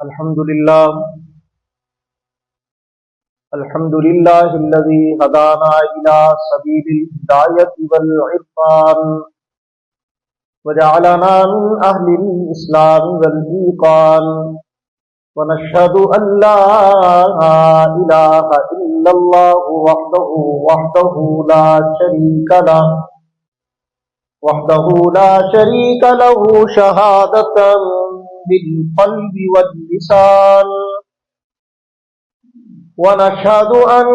الحمد لله الذي هدانا إلى سبيل الهداية والعرفان وجعلنا من أهل الإسلام والإيقان ونشهد أن لا إله إلا الله وحده لا شريك له شهادة بالقلب واللسان ونشهد أن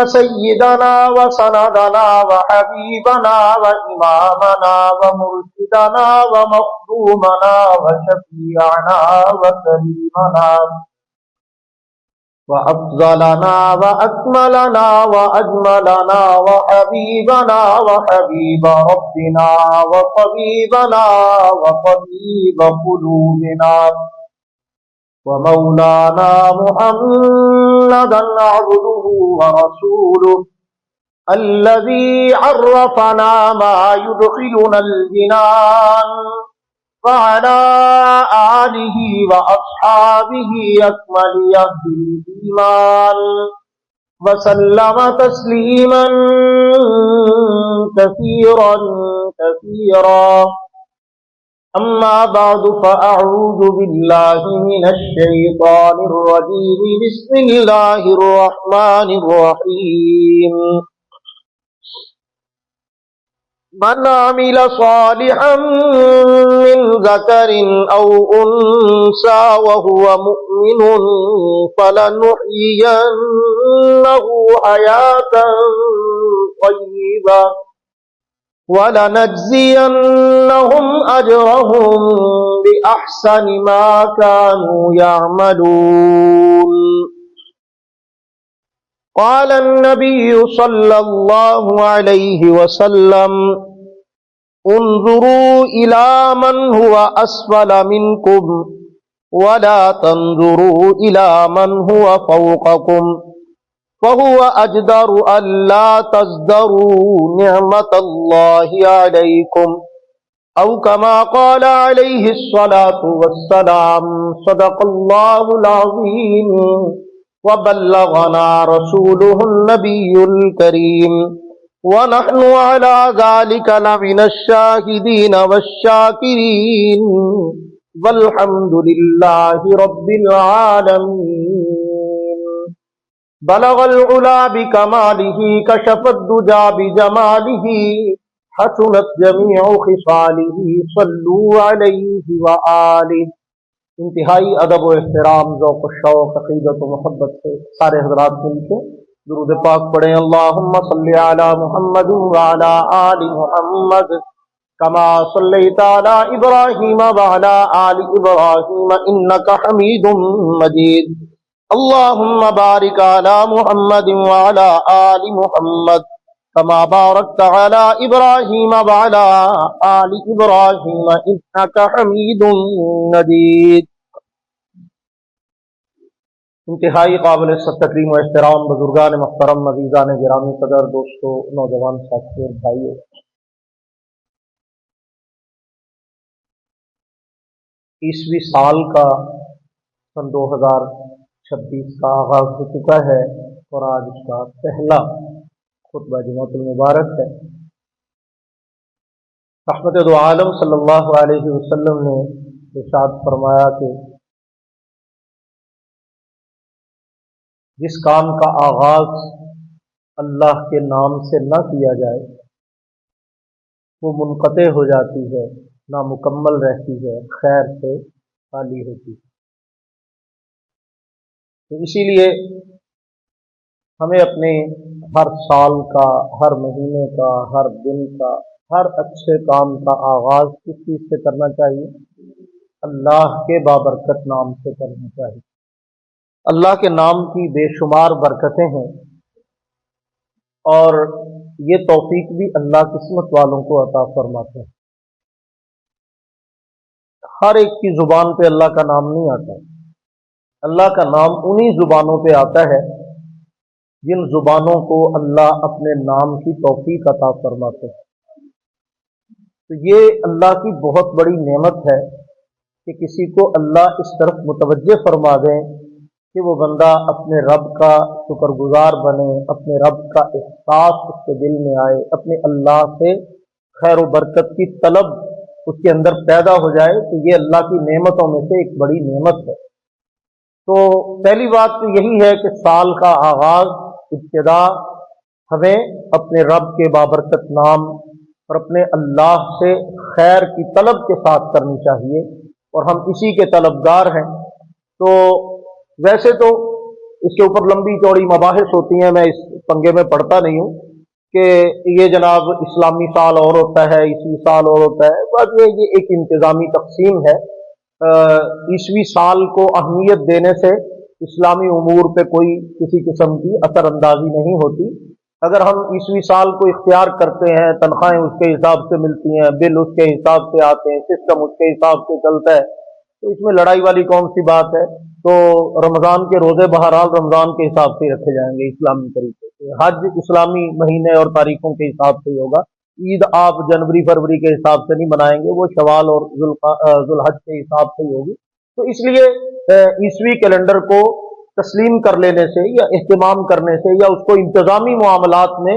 سيدنا وسندنا وحبيبنا وإمامنا ومرشدنا ومخدومنا وشفيعنا وكريمنا وأفضلنا وأكملنا وأجملنا وحبيبنا وحبيب ربنا وطبيبنا وطبيب قلوبنا ومولانا محمدا عبده ورسوله الذي عرفنا ما يدخلنا الجنان وعلى آله وأصحابه أكمل أهل الإيمان وسلم تسليما كثيرا أما بعد فأعوذ بالله من الشيطان الرجيم بسم الله الرحمن الرحيم من عمل صالحا من ذكر أو أنثى وهو مؤمن فلنحيينه حياة طيبة ولنجزينهم أجرهم بأحسن ما كانوا يعملون. قال النبي صلى الله عليه وسلم انظروا إلى من هو أسفل منكم ولا تنظروا إلى من هو فوقكم فهو أجدر ألا تزدروا نعمة الله عليكم أو كما قال عليه الصلاة والسلام. صدق الله العظيم وبلغنا رسوله النبي الكريم ونحن على ذلك لمن الشاهدين والشاكرين والحمد لله رب العالمين. بلغ العلا بكماله كشف الدجى بجماله حسنت جميع خصاله صلوا عليه وآله. انتہائی ادب و احترام، ذوق و شوق، عقیدت و محبت سے سارے حضرات مل کے درود پاک پڑھیں. اللہم صلی علی محمد وعلی آل محمد کما صلیت علی ابراہیم وعلی آل ابراہیم انک حمید مجید. اللہم بارک علی محمد وعلی آل محمد کما بارکت علی ابراہیم وعلی آل ابراہیم انک حمید مجید. انتہائی قابل تکریم و احترام بزرگان محترم، عزیزان گرامی قدر، دوستو، نوجوان ساتھیوں، بھائیوں، عیسوی سال کا سن 2026 کا آغاز ہو چکا ہے اور آج اس کا پہلا خطبہ جمعۃ المبارک ہے. رحمت دو عالم صلی اللہ علیہ وسلم نے ارشاد فرمایا کہ جس کام کا آغاز اللہ کے نام سے نہ کیا جائے وہ منقطع ہو جاتی ہے، نامکمل رہتی ہے، خیر سے خالی ہوتی ہے. تو اسی لیے ہمیں اپنے ہر سال کا، ہر مہینے کا، ہر دن کا، ہر اچھے کام کا آغاز کس چیز سے کرنا چاہیے؟ اللہ کے بابرکت نام سے کرنا چاہیے. اللہ کے نام کی بے شمار برکتیں ہیں اور یہ توفیق بھی اللہ قسمت والوں کو عطا فرماتے ہیں. ہر ایک کی زبان پہ اللہ کا نام نہیں آتا. اللہ کا نام انہی زبانوں پہ آتا ہے جن زبانوں کو اللہ اپنے نام کی توفیق عطا فرماتے ہیں. تو یہ اللہ کی بہت بڑی نعمت ہے کہ کسی کو اللہ اس طرف متوجہ فرما دیں کہ وہ بندہ اپنے رب کا شکر گزار بنے، اپنے رب کا احساس اس کے دل میں آئے، اپنے اللہ سے خیر و برکت کی طلب اس کے اندر پیدا ہو جائے، تو یہ اللہ کی نعمتوں میں سے ایک بڑی نعمت ہے۔ تو پہلی بات تو یہی ہے کہ سال کا آغاز، ابتدا ہمیں اپنے رب کے بابرکت نام اور اپنے اللہ سے خیر کی طلب کے ساتھ کرنی چاہیے، اور ہم اسی کے طلبگار ہیں۔ تو ویسے تو اس کے اوپر لمبی چوڑی مباحث ہوتی ہیں، میں اس پنگے میں پڑھتا نہیں ہوں کہ یہ جناب اسلامی سال اور ہوتا ہے، عیسوی سال اور ہوتا ہے، بس یہ ایک انتظامی تقسیم ہے۔ عیسوی سال کو اہمیت دینے سے اسلامی امور پہ کوئی کسی قسم کی اثر اندازی نہیں ہوتی۔ اگر ہم عیسوی سال کو اختیار کرتے ہیں، تنخواہیں اس کے حساب سے ملتی ہیں، بل اس کے حساب سے آتے ہیں، سسٹم اس کے حساب سے چلتا ہے، تو اس میں لڑائی والی کون سی بات ہے؟ تو رمضان کے روزے بہرحال رمضان کے حساب سے رکھے جائیں گے اسلامی طریقے سے، حج اسلامی مہینے اور تاریخوں کے حساب سے ہی ہوگا، عید آپ جنوری فروری کے حساب سے نہیں منائیں گے، وہ شوال اور ذوالحج کے حساب سے ہی ہوگی۔ تو اس لیے عیسوی کیلنڈر کو تسلیم کر لینے سے یا اہتمام کرنے سے یا اس کو انتظامی معاملات میں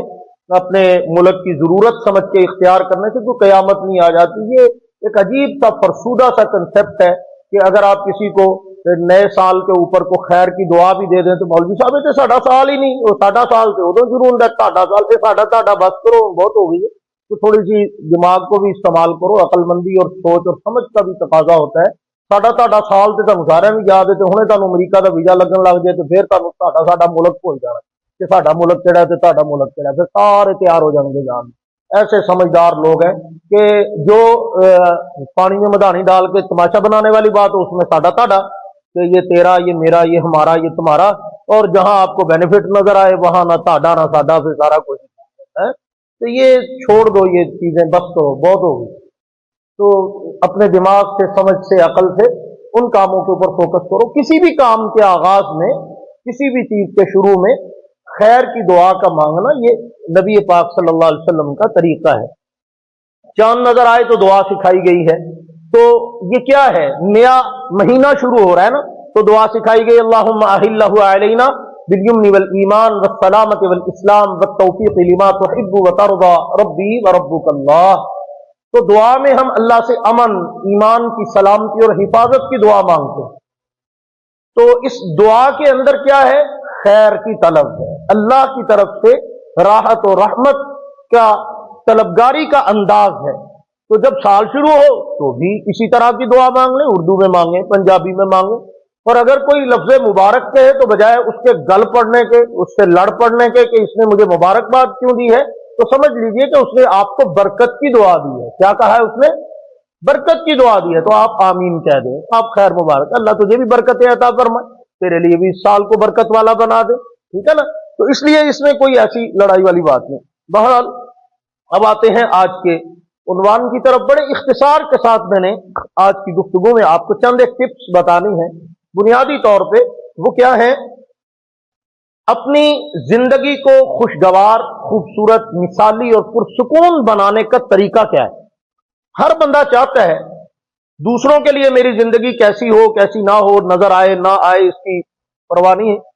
اپنے ملک کی ضرورت سمجھ کے اختیار کرنے سے کوئی قیامت نہیں آ جاتی۔ یہ ایک عجیب سا فرسودہ سا کنسپٹ ہے کہ اگر آپ کسی کو نئے سال کے اوپر کو خیر کی دعا بھی دے دیں تو مولوی صاحب یہ ساڈا سال ہی نہیں، وہ ساڈا سال سے ادو شروع ہوتا ہے، تاڈا سال سے ساڈا بس کرو، بہت ہو گئی ہے۔ تو تھوڑی سی دماغ کو بھی استعمال کرو، عقل مندی اور سوچ اور سمجھ کا بھی تقاضا ہوتا ہے۔ ساڈا سال سے تم سارے بھی یاد ہے، تو ہنے تمہیں امریکہ کا ویزا لگن لگ جائے تو پھر تمہیں ساڈا ملک بھول جانا کہ ساڈا ملک کہڑا ہے تو تہاڈا ملک کہڑا ہے، پھر سارے تیار ہو جائیں گے جان۔ ایسے سمجھدار لوگ ہیں کہ جو پانی میں مدانی ڈال کے تماشا بنانے والی بات اس میں ساڈا تہاڈا، کہ یہ تیرا، یہ میرا، یہ ہمارا، یہ تمہارا، اور جہاں آپ کو بینیفٹ نظر آئے وہاں نہ تہاڈا نہ ساڈا، پھر سارا کچھ ہے۔ تو یہ چھوڑ دو، یہ چیزیں بس کرو، بہت ہو گئی۔ تو اپنے دماغ سے، سمجھ سے، عقل سے ان کاموں کے اوپر فوکس کرو۔ کسی بھی کام کے آغاز میں، کسی بھی چیز کے شروع میں خیر کی دعا کا مانگنا، یہ نبی پاک صلی اللہ علیہ وسلم کا طریقہ ہے۔ چاند نظر آئے تو دعا سکھائی گئی ہے، تو یہ کیا ہے؟ نیا مہینہ شروع ہو رہا ہے نا، تو دعا سکھائی گئی، اللہم احلہ علینا بالیمن والایمان والسلامۃ والاسلام والتوفیق لما تحب وترضى ربی وربک اللہ۔ تو دعا میں ہم اللہ سے امن، ایمان کی سلامتی اور حفاظت کی دعا مانگتے ہیں۔ تو اس دعا کے اندر کیا ہے؟ خیر کی طلب ہے، اللہ کی طرف سے راحت و رحمت کا طلبگاری کا انداز ہے۔ تو جب سال شروع ہو تو بھی اسی طرح کی دعا مانگ لیں، اردو میں مانگیں، پنجابی میں مانگیں، اور اگر کوئی لفظ مبارک کہے تو بجائے اس کے گل پڑنے کے، اس سے لڑ پڑنے کے کہ اس نے مجھے مبارکباد کیوں دی ہے، تو سمجھ لیجئے کہ اس نے آپ کو برکت کی دعا دی ہے۔ کیا کہا ہے اس نے؟ برکت کی دعا دی ہے، تو آپ آمین کہہ دیں، آپ خیر مبارک، اللہ تجھے بھی برکتیں عطا فرمائے، تیرے لیے بھی اس سال کو برکت والا بنا دے، ٹھیک ہے نا؟ تو اس لیے اس میں کوئی ایسی لڑائی والی بات نہیں۔ بہرحال اب آتے ہیں آج کے عنوان کی طرف۔ بڑے اختصار کے ساتھ میں نے آج کی گفتگو میں آپ کو چند ایک ٹپس بتانی ہیں۔ بنیادی طور پہ وہ کیا ہے؟ اپنی زندگی کو خوشگوار، خوبصورت، مثالی اور پرسکون بنانے کا طریقہ کیا ہے؟ ہر بندہ چاہتا ہے دوسروں کے لیے میری زندگی کیسی ہو، کیسی نہ ہو، نظر آئے نہ آئے، اس کی پرواہ نہیں ہے۔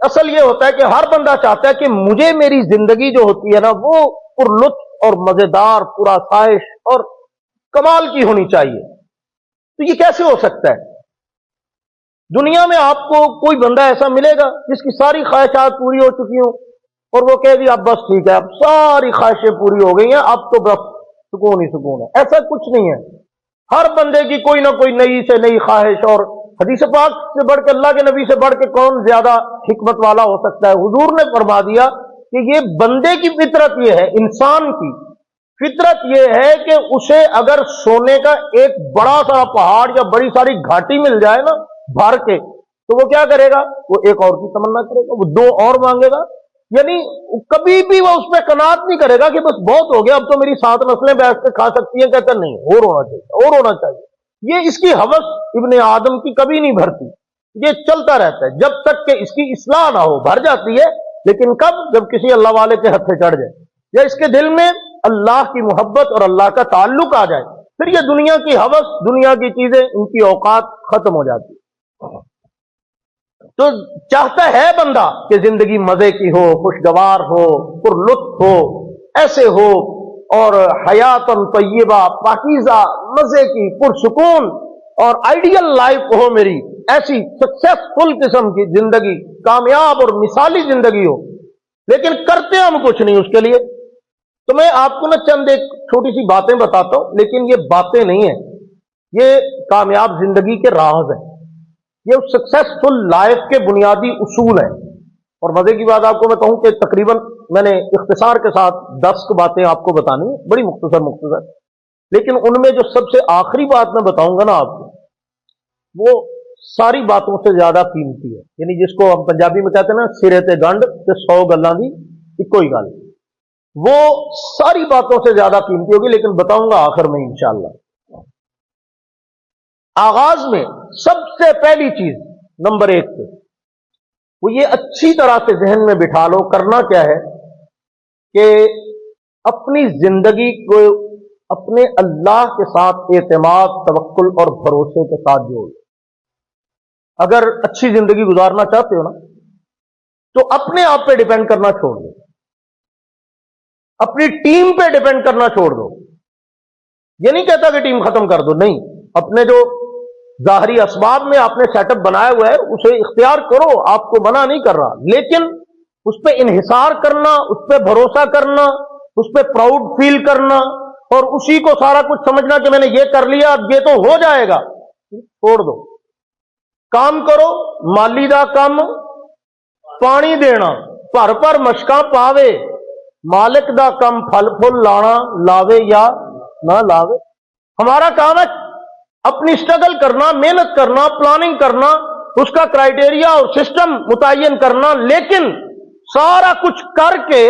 اصل یہ ہوتا ہے کہ ہر بندہ چاہتا ہے کہ مجھے میری زندگی جو ہوتی ہے نا وہ پر لطف اور مزیدار، پورا سائش اور کمال کی ہونی چاہیے۔ تو یہ کیسے ہو سکتا ہے؟ دنیا میں آپ کو کوئی بندہ ایسا ملے گا جس کی ساری خواہشات پوری ہو چکی ہوں اور وہ کہے جی اب بس ٹھیک ہے، اب ساری خواہشیں پوری ہو گئی ہیں، اب تو بس سکون ہی سکون ہے؟ ایسا کچھ نہیں ہے۔ ہر بندے کی کوئی نہ کوئی نئی سے نئی خواہش، اور حدیث پاک سے بڑھ کے، اللہ کے نبی سے بڑھ کے کون زیادہ حکمت والا ہو سکتا ہے؟ حضور نے فرما دیا کہ یہ بندے کی فطرت یہ ہے، انسان کی فطرت یہ ہے کہ اسے اگر سونے کا ایک بڑا سا پہاڑ یا بڑی ساری گھاٹی مل جائے نا بھر کے، تو وہ کیا کرے گا؟ وہ ایک اور کی تمنا کرے گا، وہ دو اور مانگے گا، یعنی کبھی بھی وہ اس پہ قناعت نہیں کرے گا کہ بس بہت ہو گیا، اب تو میری 7 نسلیں بیٹھ کے کھا سکتی ہیں۔ کہتا نہیں، اور ہونا چاہیے، اور ہونا چاہیے۔ یہ اس کی ہوس ابن آدم کی کبھی نہیں بھرتی، یہ چلتا رہتا ہے جب تک کہ اس کی اصلاح نہ ہو۔ بھر جاتی ہے لیکن کب؟ جب کسی اللہ والے کے ہتھے چڑھ جائے یا اس کے دل میں اللہ کی محبت اور اللہ کا تعلق آ جائے، پھر یہ دنیا کی ہوس، دنیا کی چیزیں، ان کی اوقات ختم ہو جاتی. تو چاہتا ہے بندہ کہ زندگی مزے کی ہو، خوشگوار ہو، پر لطف ہو، ایسے ہو، اور حیات طیبہ، پاکیزہ، مزے کی، پرسکون اور آئیڈیل لائف ہو میری، ایسی سکسیسفل قسم کی زندگی، کامیاب اور مثالی زندگی ہو. لیکن کرتے ہم کچھ نہیں اس کے لیے. تو میں آپ کو چند ایک چھوٹی سی باتیں بتاتا ہوں، لیکن یہ باتیں نہیں ہیں، یہ کامیاب زندگی کے راز ہیں، یہ سکسیسفل لائف کے بنیادی اصول ہیں. اور مزے کی بات آپ کو میں کہوں کہ تقریباً میں نے اختصار کے ساتھ 10 باتیں آپ کو بتانی ہیں، بڑی مختصر، لیکن ان میں جو سب سے آخری بات میں بتاؤں گا نا آپ کو، وہ ساری باتوں سے زیادہ قیمتی ہے. یعنی جس کو ہم پنجابی میں کہتے ہیں نا، سرے تے گنڈ تے 100 گلاں دی اکو ہی گل، وہ ساری باتوں سے زیادہ قیمتی ہوگی، لیکن بتاؤں گا آخر میں انشاءاللہ. آغاز میں سب سے پہلی چیز نمبر 1 پہ وہ یہ اچھی طرح سے ذہن میں بٹھا لو، کرنا کیا ہے کہ اپنی زندگی کو اپنے اللہ کے ساتھ اعتماد، توکل اور بھروسے کے ساتھ جوڑ لو. اگر اچھی زندگی گزارنا چاہتے ہو نا، تو اپنے آپ پہ ڈیپینڈ کرنا چھوڑ دو، اپنی ٹیم پہ ڈیپینڈ کرنا چھوڑ دو. یہ نہیں کہتا کہ ٹیم ختم کر دو، نہیں، اپنے جو ظاہری اسباب میں آپ نے سیٹ اپ بنایا ہوا ہے اسے اختیار کرو، آپ کو منع نہیں کر رہا، لیکن اس پہ انحصار کرنا، اس پہ بھروسہ کرنا، اس پہ پراؤڈ فیل کرنا اور اسی کو سارا کچھ سمجھنا کہ میں نے یہ کر لیا اب یہ تو ہو جائے گا، چھوڑ دو. کام کرو، مالی دا کام پانی دینا، پر مشکاں پاوے، مالک دا کم پھل پھل لانا، لاوے یا نہ لاوے. ہمارا کام ہے اپنی اسٹرگل کرنا، محنت کرنا، پلاننگ کرنا، اس کا کرائیٹیریا اور سسٹم متعین کرنا، لیکن سارا کچھ کر کے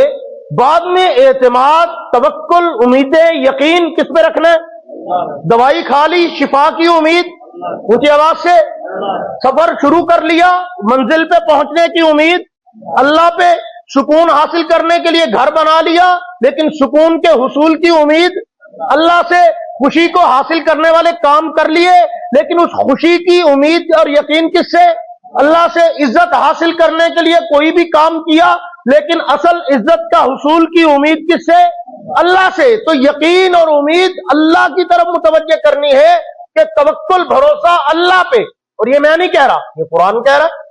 بعد میں اعتماد، توکل، امیدیں، یقین کس پہ رکھنا ہے؟ دوائی کھا لی، شفا کی امید، اونچی آواز سے سفر شروع کر لیا، منزل پہ پہنچنے کی امید، اللہ پہ سکون حاصل کرنے کے لیے گھر بنا لیا، لیکن سکون کے حصول کی امید، اللہ سے خوشی کو حاصل کرنے والے کام کر لیے، لیکن اس خوشی کی امید اور یقین کس سے؟ اللہ سے. عزت حاصل کرنے کے لیے کوئی بھی کام کیا، لیکن اصل عزت کا حصول کی امید کس سے؟ اللہ سے. تو یقین اور امید اللہ کی طرف متوجہ کرنی ہے کہ توکل، بھروسہ اللہ پہ. اور یہ میں نہیں کہہ رہا، یہ قرآن کہہ رہا ہے.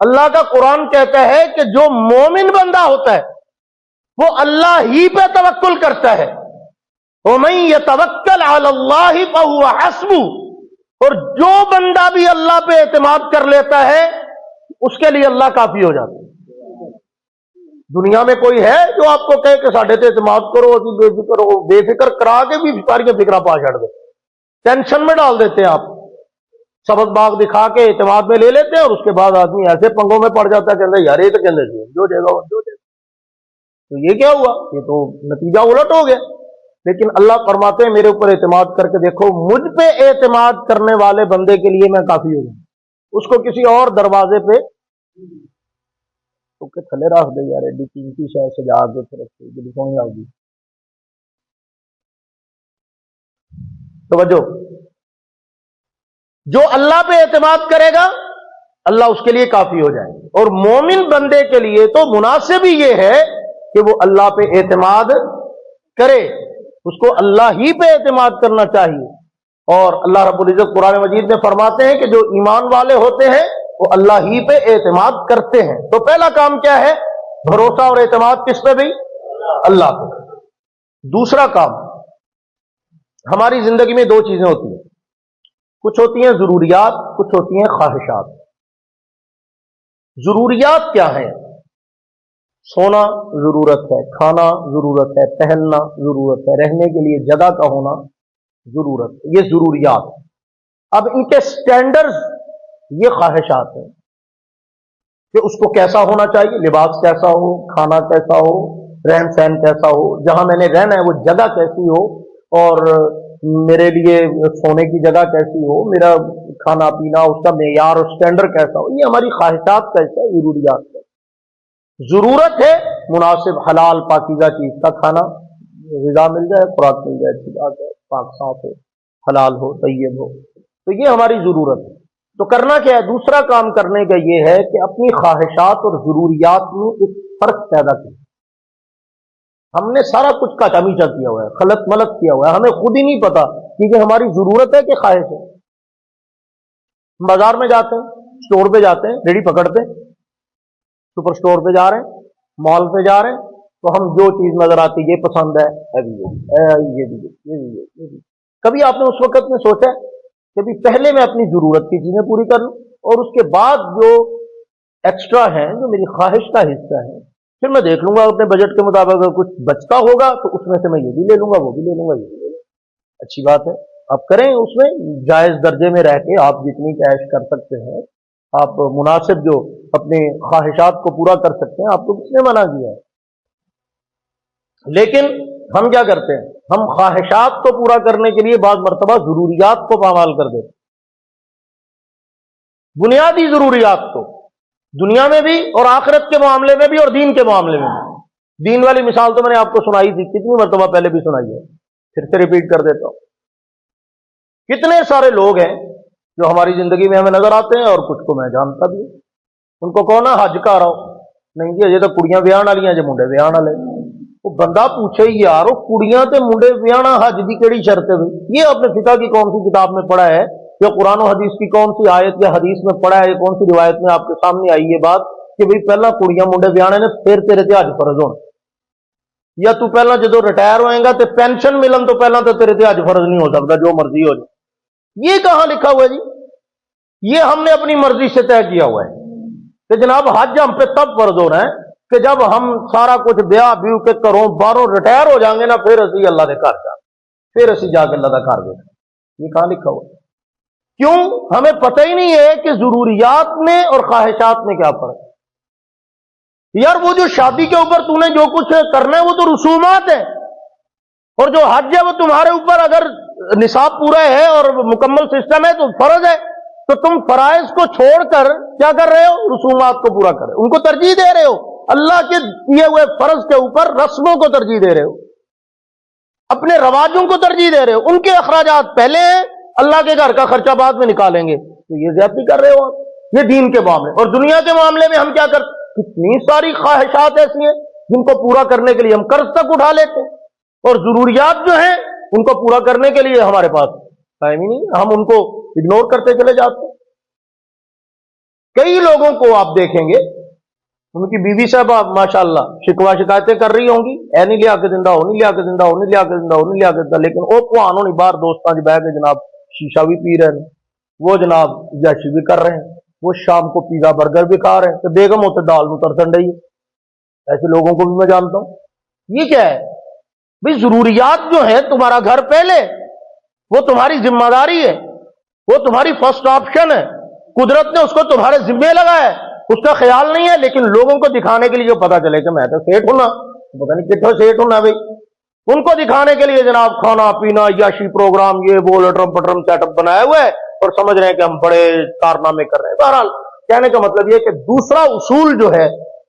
اللہ کا قرآن کہتا ہے کہ جو مومن بندہ ہوتا ہے وہ اللہ ہی پہ توکل کرتا ہے. وَمَن يَتَوَكَّلْ عَلَى اللَّهِ فَهُوَ حَسْبُهُ، اور جو بندہ بھی اللہ پہ اعتماد کر لیتا ہے اس کے لیے اللہ کافی ہو جاتا ہے. دنیا میں کوئی ہے جو آپ کو کہے کہ ساڈے تے اعتماد کرو، اسی بے فکر ہو، بے فکر کرا کے بھی ساری فکرہ پا چھڑ دے، ٹینشن میں ڈال دیتے ہیں. آپ سبق باغ دکھا کے اعتماد میں لے لیتے ہیں، اور اس کے بعد آدمی ایسے پنگوں میں پڑ جاتا ہے، کہتے ہیں یار یہ تو کہتے ہیں جو جائے گا جو جائے گا. تو یہ کیا ہوا؟ یہ تو نتیجہ الٹ ہو گیا. لیکن اللہ فرماتے ہیں میرے اوپر اعتماد کر کے دیکھو، مجھ پہ اعتماد کرنے والے بندے کے لیے میں کافی ہوں. اس کو کسی اور دروازے پہ تو کہ تھلے رکھ دے یار، ایڈی قیمتی شاید سجا کے پھر بڑی سونی آ گئی. توجہ، جو اللہ پہ اعتماد کرے گا اللہ اس کے لیے کافی ہو جائے گا. اور مومن بندے کے لیے تو مناسب ہی یہ ہے کہ وہ اللہ پہ اعتماد کرے، اس کو اللہ ہی پہ اعتماد کرنا چاہیے. اور اللہ رب العزت قرآن مجید میں فرماتے ہیں کہ جو ایمان والے ہوتے ہیں وہ اللہ ہی پہ اعتماد کرتے ہیں. تو پہلا کام کیا ہے؟ بھروسہ اور اعتماد کس پہ بھی؟ اللہ پہ. دوسرا کام، ہماری زندگی میں 2 چیزیں ہوتی ہیں، کچھ ہوتی ہیں ضروریات، کچھ ہوتی ہیں خواہشات. ضروریات کیا ہیں؟ سونا ضرورت ہے، کھانا ضرورت ہے، پہننا ضرورت ہے، رہنے کے لیے جگہ کا ہونا ضرورت ہے، یہ ضروریات. اب ان کے سٹینڈرز یہ خواہشات ہیں کہ اس کو کیسا ہونا چاہیے، لباس کیسا ہو، کھانا کیسا ہو، رہن سہن کیسا ہو، جہاں میں نے رہنا ہے وہ جگہ کیسی ہو، اور میرے لیے سونے کی جگہ کیسی ہو، میرا کھانا پینا اس کا معیار اور سٹینڈرڈ کیسا ہو. یہ ہماری خواہشات کیسا ہے، ضروریات کا. ضرورت ہے مناسب حلال پاکیزہ چیز کا کھانا، غذا مل جائے، خوراک مل جائے، اچھی بات ہے. پاک صاف ہو، حلال ہو، طیب ہو. تو یہ ہماری ضرورت ہے. تو کرنا کیا ہے؟ دوسرا کام کرنے کا یہ ہے کہ اپنی خواہشات اور ضروریات میں ایک فرق پیدا کیا. ہم نے سارا کچھ کا چمیچا کیا ہوا ہے، خلط ملط کیا ہوا ہے، ہمیں خود ہی نہیں پتا کیونکہ ہماری ضرورت ہے کہ خواہش ہے. بازار میں جاتے ہیں، اسٹور پہ جاتے ہیں، ریڑھی پکڑتے ہیں، سپر اسٹور پہ جا رہے ہیں، مال پہ جا رہے ہیں، تو ہم جو چیز نظر آتی یہ پسند ہے، یہ بھی. کبھی آپ نے اس وقت میں سوچا کہ بھی پہلے میں اپنی ضرورت کی چیزیں پوری کر لوں اور اس کے بعد جو ایکسٹرا ہیں، جو میری خواہش کا حصہ ہے، پھر میں دیکھ لوں گا اپنے بجٹ کے مطابق. اگر کچھ بچتا ہوگا تو اس میں سے میں یہ بھی لے لوں گا، وہ بھی لے لوں گا، یہ بھی لے لوں گا. اچھی بات ہے، آپ کریں اس میں جائز درجے میں رہ کے. آپ جتنی کیش کر سکتے ہیں، آپ مناسب جو اپنے خواہشات کو پورا کر سکتے ہیں، آپ کو کس نے منع کیا ہے؟ لیکن ہم کیا کرتے ہیں؟ ہم خواہشات کو پورا کرنے کے لیے بعض مرتبہ ضروریات کو پامال کر دیتے. بنیادی ضروریات کو، دنیا میں بھی اور آخرت کے معاملے میں بھی اور دین کے معاملے میں بھی. دین والی مثال تو میں نے آپ کو سنائی تھی، کتنی مرتبہ پہلے بھی سنائی ہے، پھر سے ریپیٹ کر دیتا ہوں. کتنے سارے لوگ ہیں جو ہماری زندگی میں ہمیں نظر آتے ہیں اور کچھ کو میں جانتا بھی. ان کو کہو نا حج کا رہو، نہیں جی اجے تو کڑیاں ویاہن والی ہیں، جی منڈے ویاہن والے. وہ بندہ پوچھے یار وہ کڑیاں تے منڈے ویاہنا حج کی کیڑی شرط ہے؟ یہ آپ نے فقہ کی کون سی کتاب میں پڑھا ہے یا قرآن و حدیث کی کون سی آیت یا حدیث میں پڑھا ہے یا کون سی روایت میں آپ کے سامنے آئی یہ بات کہ بھئی پہلا کڑیاں منڈے ویاہنے نے پھر تیرے تے حج فرض ہونا، یا تو پہلا جدو ریٹائر ہوئے گا تے پینشن ملن تو پہلا تو تیرے تے حج فرض نہیں ہو سکتا، جو مرضی ہو جائے. یہ کہاں لکھا ہوا ہے جی؟ یہ ہم نے اپنی مرضی سے طے کیا ہوا ہے کہ جناب حج ہم پہ تب فرض ہو رہا ہے کہ جب ہم سارا کچھ بیاہ بیو کے کروں باروں ریٹائر ہو جائیں گے نا، پھر اسی اللہ کے گھر جا، پھر اسی جا کے اللہ کا گھر دیکھیں. یہ کہاں لکھا ہوا ہے؟ کیوں؟ ہمیں پتہ ہی نہیں ہے کہ ضروریات میں اور خواہشات میں کیا فرق ہے. یار وہ جو شادی کے اوپر تو نے جو کچھ کرنا ہے وہ تو رسومات ہے، اور جو حج ہے وہ تمہارے اوپر اگر نصاب پورا ہے اور مکمل سسٹم ہے تو فرض ہے. تو تم فرائض کو چھوڑ کر کیا کر رہے ہو؟ رسومات کو پورا کر رہے ہو، ان کو ترجیح دے رہے ہو. اللہ کے دیے ہوئے فرض کے اوپر رسموں کو ترجیح دے رہے ہو، اپنے رواجوں کو ترجیح دے رہے ہو. ان کے اخراجات پہلے ہیں، اللہ کے گھر کا خرچہ بعد میں نکالیں گے. تو یہ زیادتی کر رہے ہو آپ. یہ دین کے معاملے. اور دنیا کے معاملے میں ہم کیا کرتے؟ کتنی ساری خواہشات ایسی ہیں جن کو پورا کرنے کے لیے ہم قرض تک اٹھا لیتے ہیں، اور ضروریات جو ہیں ان کو پورا کرنے کے لیے ہمارے پاس ٹائم ہی نہیں، ہم ان کو اگنور کرتے چلے جاتے ہیں. کئی لوگوں کو آپ دیکھیں گے ان کی بیوی صاحبہ ماشاءاللہ شکوا شکایتیں کر رہی ہوں گی، اے نہیں لیا کے دندہ، ہو نہیں لیا کے دندہ، ہو نہیں لیا کے دندہ، ہو نہیں لیا کے دندہ، لیکن وہ پوان ہونی باہر دوستاں جی بہ کے جناب شیشہ بھی پی رہے ہیں، وہ جناب جیشی بھی کر رہے ہیں، وہ شام کو پیزا برگر بھی کھا رہے ہیں، تو بیگم ہوتے دال میں ترسن رہی ہے. ایسے لوگوں کو بھی میں جانتا ہوں. یہ کیا ہے بھئی؟ ضروریات جو ہے تمہارا گھر پہلے، وہ تمہاری ذمہ داری ہے، وہ تمہاری فرسٹ آپشن ہے. قدرت نے اس کو تمہارے ذمے لگایا ہے، اس کا خیال نہیں ہے. لیکن لوگوں کو دکھانے کے لیے جو پتا چلے کہ میں تو سیٹ ہونا، پتہ نہیں کتنا سیٹ ہونا بھائی، ان کو دکھانے کے لیے جناب کھانا پینا یاشی پروگرام یہ وہ لٹرم پٹرم سیٹ اپ بنایا ہوا ہے اور سمجھ رہے ہیں کہ ہم بڑے کارنامے کر رہے ہیں. بہرحال کہنے کا مطلب یہ کہ دوسرا اصول جو ہے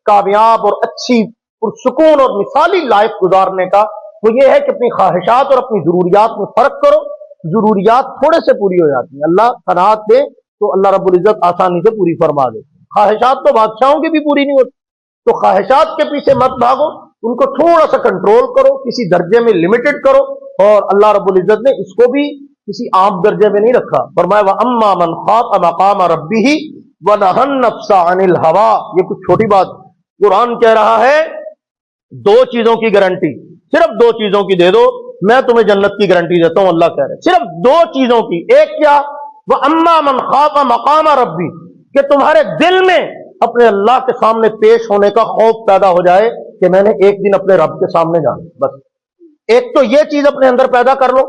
کامیاب اور اچھی پرسکون اور مثالی لائف گزارنے کا، وہ یہ ہے کہ اپنی خواہشات اور اپنی ضروریات میں فرق کرو. ضروریات تھوڑے سے پوری ہو جاتی ہیں، اللہ قناعت دے تو اللہ رب العزت آسانی سے پوری فرما دیتے ہیں. خواہشات تو بادشاہوں کی بھی پوری نہیں ہوتی، تو خواہشات کے پیچھے مت بھاگو، ان کو تھوڑا سا کنٹرول کرو، کسی درجے میں لمیٹڈ کرو. اور اللہ رب العزت نے اس کو بھی کسی عام درجے میں نہیں رکھا. فرمایا وَأَمَّا مَنْ خَافَ مَقَامَ رَبِّهِ وَنَهَى النَّفْسَ عَنِ الْهَوَىٰ. یہ کچھ چھوٹی بات قرآن کہہ رہا ہے، دو چیزوں کی گارنٹی، صرف دو چیزوں کی دے دو، میں تمہیں جنت کی گارنٹی دیتا ہوں. اللہ کہہ رہے ہیں صرف دو چیزوں کی. ایک کیا؟ وَأَمَّا مَنْ خَافَ مَقَامَ رَبِّهِ، کہ تمہارے دل میں اپنے اللہ کے سامنے پیش ہونے کا خوف پیدا ہو جائے کہ میں نے ایک دن اپنے رب کے سامنے جانا. بس ایک تو یہ چیز اپنے اندر پیدا کر لو.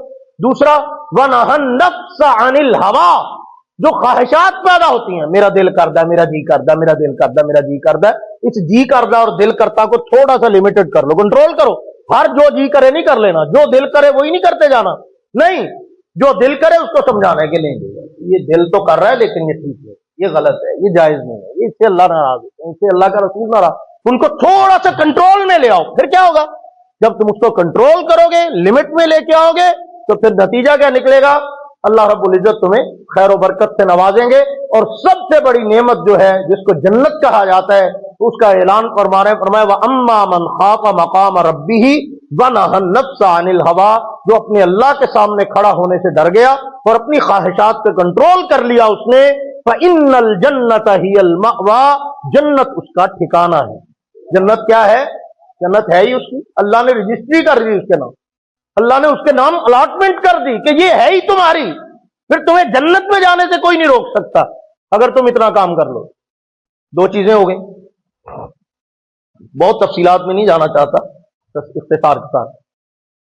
دوسرا وَنَهَى النَّفْسَ عَنِ الْهَوَىٰ، جو خواہشات پیدا ہوتی ہیں، میرا دل کردا، میرا جی کردا، میرا دل کردا، میرا جی کردا، اس جی کردا اور دل کرتا کو تھوڑا سا لمیٹڈ کر لو، کنٹرول کرو. ہر جو جی کرے نہیں کر لینا، جو دل کرے وہی نہیں کرتے جانا. نہیں، جو دل کرے اس کو سمجھانے کے لیے یہ دل تو کر رہا ہے لیکن یہ ٹھیک ہے، یہ غلط ہے، یہ جائز نہیں ہے، اس سے اللہ ناراض ہے، اس سے اللہ کا رسول ناراض. ان کو تھوڑا سا کنٹرول میں لے آؤ. پھر کیا ہوگا؟ جب تم اس کو کنٹرول کرو گے، لمٹ میں لے کے آؤ گے، تو پھر نتیجہ کیا نکلے گا؟ اللہ رب العزت تمہیں خیر و برکت سے نوازیں گے، اور سب سے بڑی نعمت جو ہے جس کو جنت کہا جاتا ہے اس کا اعلان فرما رہے ہیں، فرمایا وَأَمَّا مَنْ خَافَ مَقَامَ رَبِّهِ وَنَهَى النَّفْسَ عَنِ الْهَوَىٰ، جو اپنے اللہ کے سامنے کھڑا ہونے سے ڈر گیا اور اپنی خواہشات پہ کنٹرول کر لیا اس نے، فَإِنَّ الْجَنَّةَ هِيَ الْمَأْوَىٰ، جنت اس کا ٹھکانہ ہے۔ جنت کیا ہے؟ جنت ہے ہی اس کی، اللہ نے رجسٹری کر دی اس کے نام، اللہ نے اس کے نام الاٹمنٹ کر دی کہ یہ ہے ہی تمہاری، پھر تمہیں جنت میں جانے سے کوئی نہیں روک سکتا اگر تم اتنا کام کر لو۔ دو چیزیں ہو گئیں، بہت تفصیلات میں نہیں جانا چاہتا، بس اختصار کے ساتھ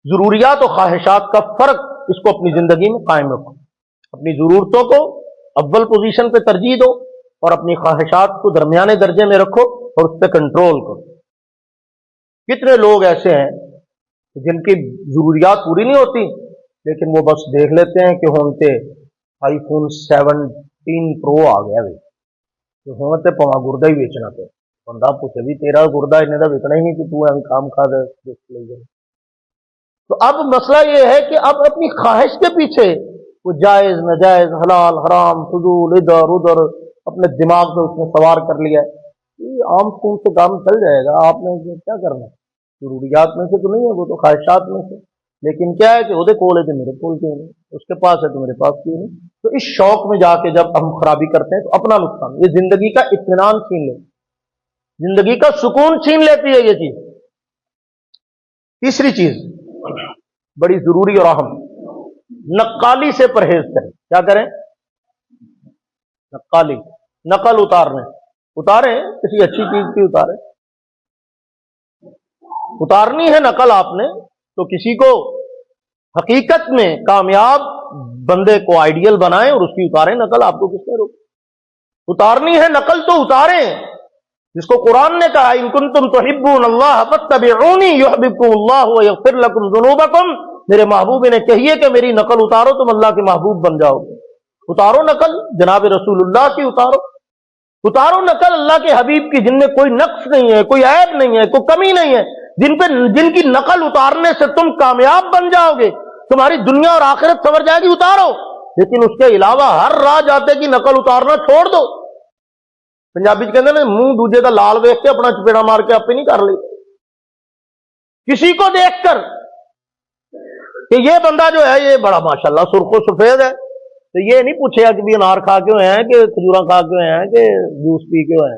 ضروریات و خواہشات کا فرق اس کو اپنی زندگی میں قائم رکھو، اپنی ضرورتوں کو اول پوزیشن پہ ترجیح دو اور اپنی خواہشات کو درمیانے درجے میں رکھو اور اس پہ کنٹرول کرو۔ کتنے لوگ ایسے ہیں جن کی ضروریات پوری نہیں ہوتی لیکن وہ بس دیکھ لیتے ہیں کہ ہوں تے آئی فون 17 پرو آ گیا بھائی، ہوں تے پواں گردہ ہی بیچنا پہ، بندہ پوچھے بھی تیرا گردہ انہیں دا وکنا ہی نہیں کہ تو ایویں کام کھا دے لے جائے۔ تو اب مسئلہ یہ ہے کہ اب اپنی خواہش کے پیچھے وہ جائز ناجائز حلال حرام فضول ادھر ادھر اپنے دماغ میں اس نے سوار کر لیا ہے، یہ عام خون سے کام چل جائے گا، آپ نے کیا کرنا ہے؟ ضروریات میں سے تو نہیں ہے، وہ تو خواہشات میں سے، لیکن کیا ہے کہ وہ کول ہے تو میرے کول کیوں نہیں، اس کے پاس ہے تو میرے پاس کیوں نہیں؟ تو اس شوق میں جا کے جب ہم خرابی کرتے ہیں تو اپنا نقصان، یہ زندگی کا اطمینان چھین لے، زندگی کا سکون چھین لیتی ہے یہ چیز۔ تیسری چیز بڑی ضروری اور اہم، نقالی سے پرہیز کریں۔ کیا کریں؟ نقالی، نقل اتاریں کسی اچھی چیز کی اتارنی ہے نقل آپ نے تو کسی کو حقیقت میں کامیاب بندے کو آئیڈیل بنائیں اور اس کی اتاریں نقل، آپ کو کس نے روکا؟ اتارنی ہے نقل تو اتاریں، جس کو قرآن نے کہا ان کنتم تحبون اللہ فاتبعونی یحببکم اللہ ویغفر لکم ذنوبکم، میرے محبوب نے کہیے کہ میری نقل اتارو تم اللہ کے محبوب بن جاؤ گے۔ اتارو نقل جناب رسول اللہ کی، اتارو نقل اللہ کے حبیب کی، جن میں کوئی نقص نہیں ہے، کوئی عیب نہیں ہے، کوئی کمی نہیں ہے، جن کی نقل اتارنے سے تم کامیاب بن جاؤ گے، تمہاری دنیا اور آخرت سنور جائے گی، اتارو۔ لیکن اس کے علاوہ ہر راہ جاتے کی نقل اتارنا چھوڑ دو۔ پنجابی کہتے ہیں منہ دوجے کا لال ویخ کے اپنا چپیڑا مار کے آپ ہی نہیں کر لی، کسی کو دیکھ کر کہ یہ بندہ جو ہے یہ بڑا ماشاءاللہ سرخ و سفید ہے، تو یہ نہیں پوچھے گا کہ بھی انار کھا کے ہوئے ہیں کہ کھجورا کھا کے ہوئے ہیں کہ جوس پی کے ہوئے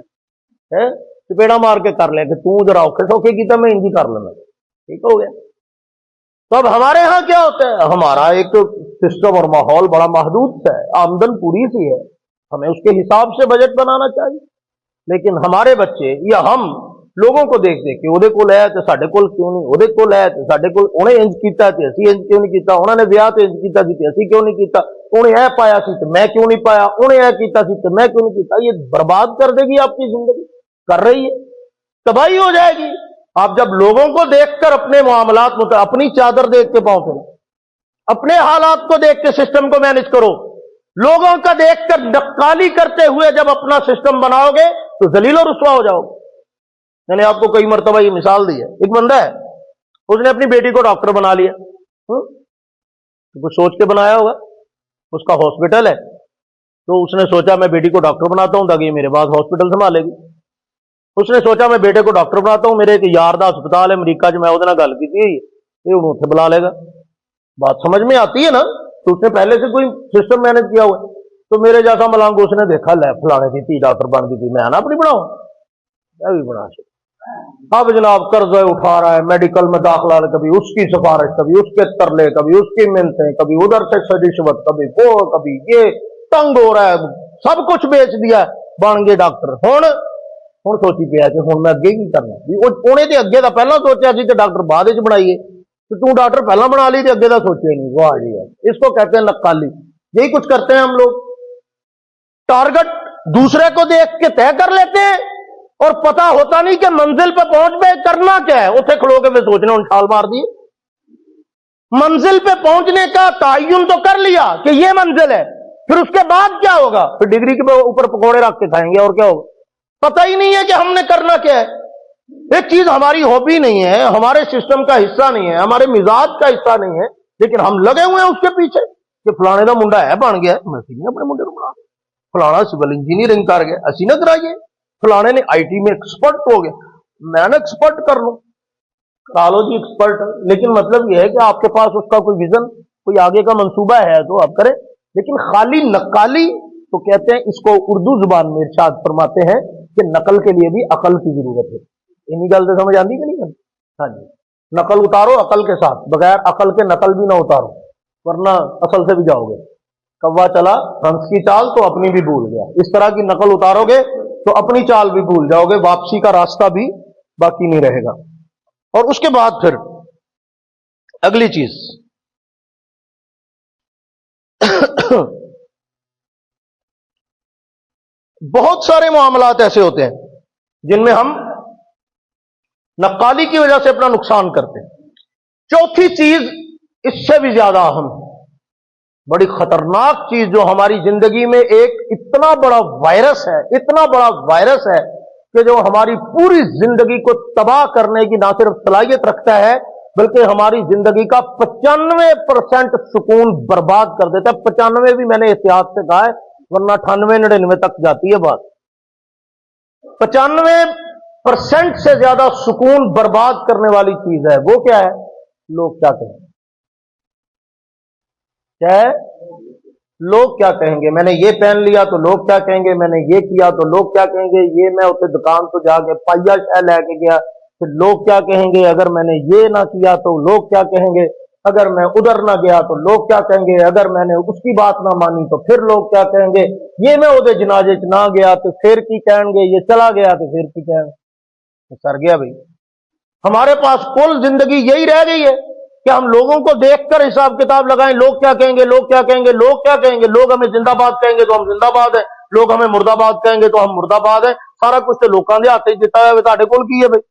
ہیں، چپیڑا مار کے کر لیں کہ تو ذرا اوکھے سوکھے کی تو میں انجی کر لینا، ٹھیک ہو گیا۔ تو اب ہمارے ہاں کیا ہوتا ہے، ہمارا ایک سسٹم اور ماحول بڑا محدود ہے، آمدن پوری سی ہے، ہمیں اس کے حساب سے بجٹ بنانا چاہیے، لیکن ہمارے بچے یا ہم لوگوں کو دیکھ دیکھ کے وہ کول ہے تو ساڈے کول کیوں نہیں، وہ کول ہے تو ساڈے کول، انہیں انج کیتا تے اسی انج کیوں نہیں کیتا، انہوں نے بیاہ تے انج کیتا تے اسی کیوں نہیں کیتا، انہیں اے پایا سی تو میں کیوں نہیں پایا، انہیں اے کیتا سی تو میں کیوں نہیں کیتا۔ یہ برباد کر دے گی آپ کی زندگی، کر رہی ہے، تباہی ہو جائے گی۔ آپ جب لوگوں کو دیکھ کر اپنے معاملات میں اپنی چادر دیکھ کے پاؤں پھیلو، اپنے حالات کو دیکھ کے سسٹم کو مینج کرو، لوگوں کا دیکھ کر نقالی کرتے ہوئے جب اپنا سسٹم بناؤ گے تو ذلیل و رسوا ہو جاؤ گے۔ میں نے آپ کو کئی مرتبہ یہ مثال دی ہے، ایک بندہ ہے اس نے اپنی بیٹی کو ڈاکٹر بنا لیا، کچھ سوچ کے بنایا ہوگا، اس کا ہاسپٹل ہے تو اس نے سوچا میں بیٹی کو ڈاکٹر بناتا ہوں تاکہ یہ میرے بعد ہاسپٹل سنبھالے گی۔ اس نے سوچا میں بیٹے کو ڈاکٹر بناتا ہوں، میرے ایک یار دا ہسپتال ہے امریکہ میں وہ گل کی یہ انہوں اتنے بلا لے گا۔ بات سمجھ میں آتی ہے نا؟ تو اس نے پہلے سے کوئی سسٹم مینج کیا ہوا ہے، تو میرے جیسا ملنگ اس نے دیکھا لے فلانے کی تھی ڈاکٹر بن گئی تھی، میں نا اپنی بناؤں، میں بھی بنا سکتا۔ اب جناب قرض اٹھا رہا ہے، میڈیکل میں داخلہ، کبھی اس کی سفارش، کبھی اس کے ترلے، کبھی اس کی منتیں، کبھی ادھر سے رشوت، کبھی وہ، کبھی یہ، تنگ ہو رہا ہے، سب کچھ بیچ دیا، بن گئے ڈاکٹر۔ ہوں سوچی پیا کہ ہوں میں اگے کی کرنا، انہیں تو اگے کا پہلا سوچا سی کہ ڈاکٹر بعد وچ بنائیے، تو ڈاکٹر پہلا بنا لی تو اگے کا سوچے نہیں۔ واہ جی واہ، اس کو کہتے ہیں نقالی۔ یہی کچھ کرتے ہیں ہم لوگ، ٹارگٹ دوسرے کو دیکھ کے طے کر لیتے ہیں اور پتا ہوتا نہیں کہ منزل پہ پہنچ پہ کرنا کیا ہے، اتنے کھلو کے پھر سوچنے ان چھال مار دی۔ منزل پہ پہنچنے کا تعین تو کر لیا کہ یہ منزل ہے، پھر اس کے بعد کیا ہوگا؟ پھر ڈگری کے اوپر پکوڑے رکھ کے کھائیں گے اور کیا ہوگا؟ پتہ ہی نہیں ہے کہ ہم نے کرنا کیا ہے۔ ایک چیز ہماری ہابی نہیں ہے، ہمارے سسٹم کا حصہ نہیں ہے، ہمارے مزاج کا حصہ نہیں ہے، لیکن ہم لگے ہوئے ہیں اس کے پیچھے کہ فلانے کا منڈا ہے بن گیا, میں نہیں اپنے منڈے کو بنا, فلانا سول انجینئرنگ کر گیا اسی نہ کرائیے, فلانے نے آئی ٹی میں ایکسپرٹ ہو گیا میں نے ایکسپرٹ کر لوں, کرا لو جی ایکسپرٹ. لیکن مطلب یہ ہے کہ آپ کے پاس اس کا کوئی ویژن, کوئی آگے کا منصوبہ ہے تو آپ کریں. لیکن خالی نقالی تو کہتے ہیں, اس کو اردو زبان میں ارشاد فرماتے ہیں کہ نقل کے لیے بھی عقل کی ضرورت ہے. انہی گل سے سمجھ آتی کہ نہیں؟ ہاں جی, نقل اتارو عقل کے ساتھ, بغیر عقل کے نقل بھی نہ اتارو ورنہ اصل سے بھی جاؤ گے. کوا چلا ہنس کی چال تو اپنی بھی بھول گیا, اس طرح کی نقل اتارو گے تو اپنی چال بھی بھول جاؤ گے, واپسی کا راستہ بھی باقی نہیں رہے گا. اور اس کے بعد پھر اگلی چیز بہت سارے معاملات ایسے ہوتے ہیں جن میں ہم نقالی کی وجہ سے اپنا نقصان کرتے ہیں. چوتھی چیز اس سے بھی زیادہ اہم, بڑی خطرناک چیز جو ہماری زندگی میں ایک اتنا بڑا وائرس ہے, اتنا بڑا وائرس ہے کہ جو ہماری پوری زندگی کو تباہ کرنے کی نہ صرف صلاحیت رکھتا ہے بلکہ ہماری زندگی کا 95% سکون برباد کر دیتا ہے. 95 بھی میں نے احتیاط سے کہا ہے ورنہ 98-99 تک جاتی ہے بات. 95% سے زیادہ سکون برباد کرنے والی چیز ہے, وہ کیا ہے؟ لوگ کیا کہیں گے. کیا ہے؟ لوگ کیا کہیں گے. میں نے یہ پہن لیا تو لوگ کیا کہیں گے, میں نے یہ کیا تو لوگ کیا کہیں گے, یہ میں اسے دکان تو جا کے پائیا شہ لے کے گیا پھر لوگ کیا کہیں گے, اگر میں نے یہ نہ کیا تو لوگ کیا کہیں گے, اگر میں ادھر نہ گیا تو لوگ کیا کہیں گے, اگر میں نے اس کی بات نہ مانی تو پھر لوگ کیا کہیں گے, یہ میں ادھر جنازے چ نہ گیا تو پھر کی کہیں گے, یہ چلا گیا تو پھر کی کہیں گے. سر گیا بھائی. ہمارے پاس کل زندگی یہی رہ گئی ہے کہ ہم لوگوں کو دیکھ کر حساب کتاب لگائیں, لوگ کیا کہیں گے, لوگ کیا کہیں گے, لوگ کیا کہیں گے. لوگ ہمیں زندہ باد کہیں گے تو ہم زندہ باد ہیں, لوگ ہمیں مردہ باد کہیں گے تو ہم مردہ باد ہیں. سارا کچھ تو لوگوں کے ہاتھ جتا ہے, تہاڈے کول کی ہے بھائی.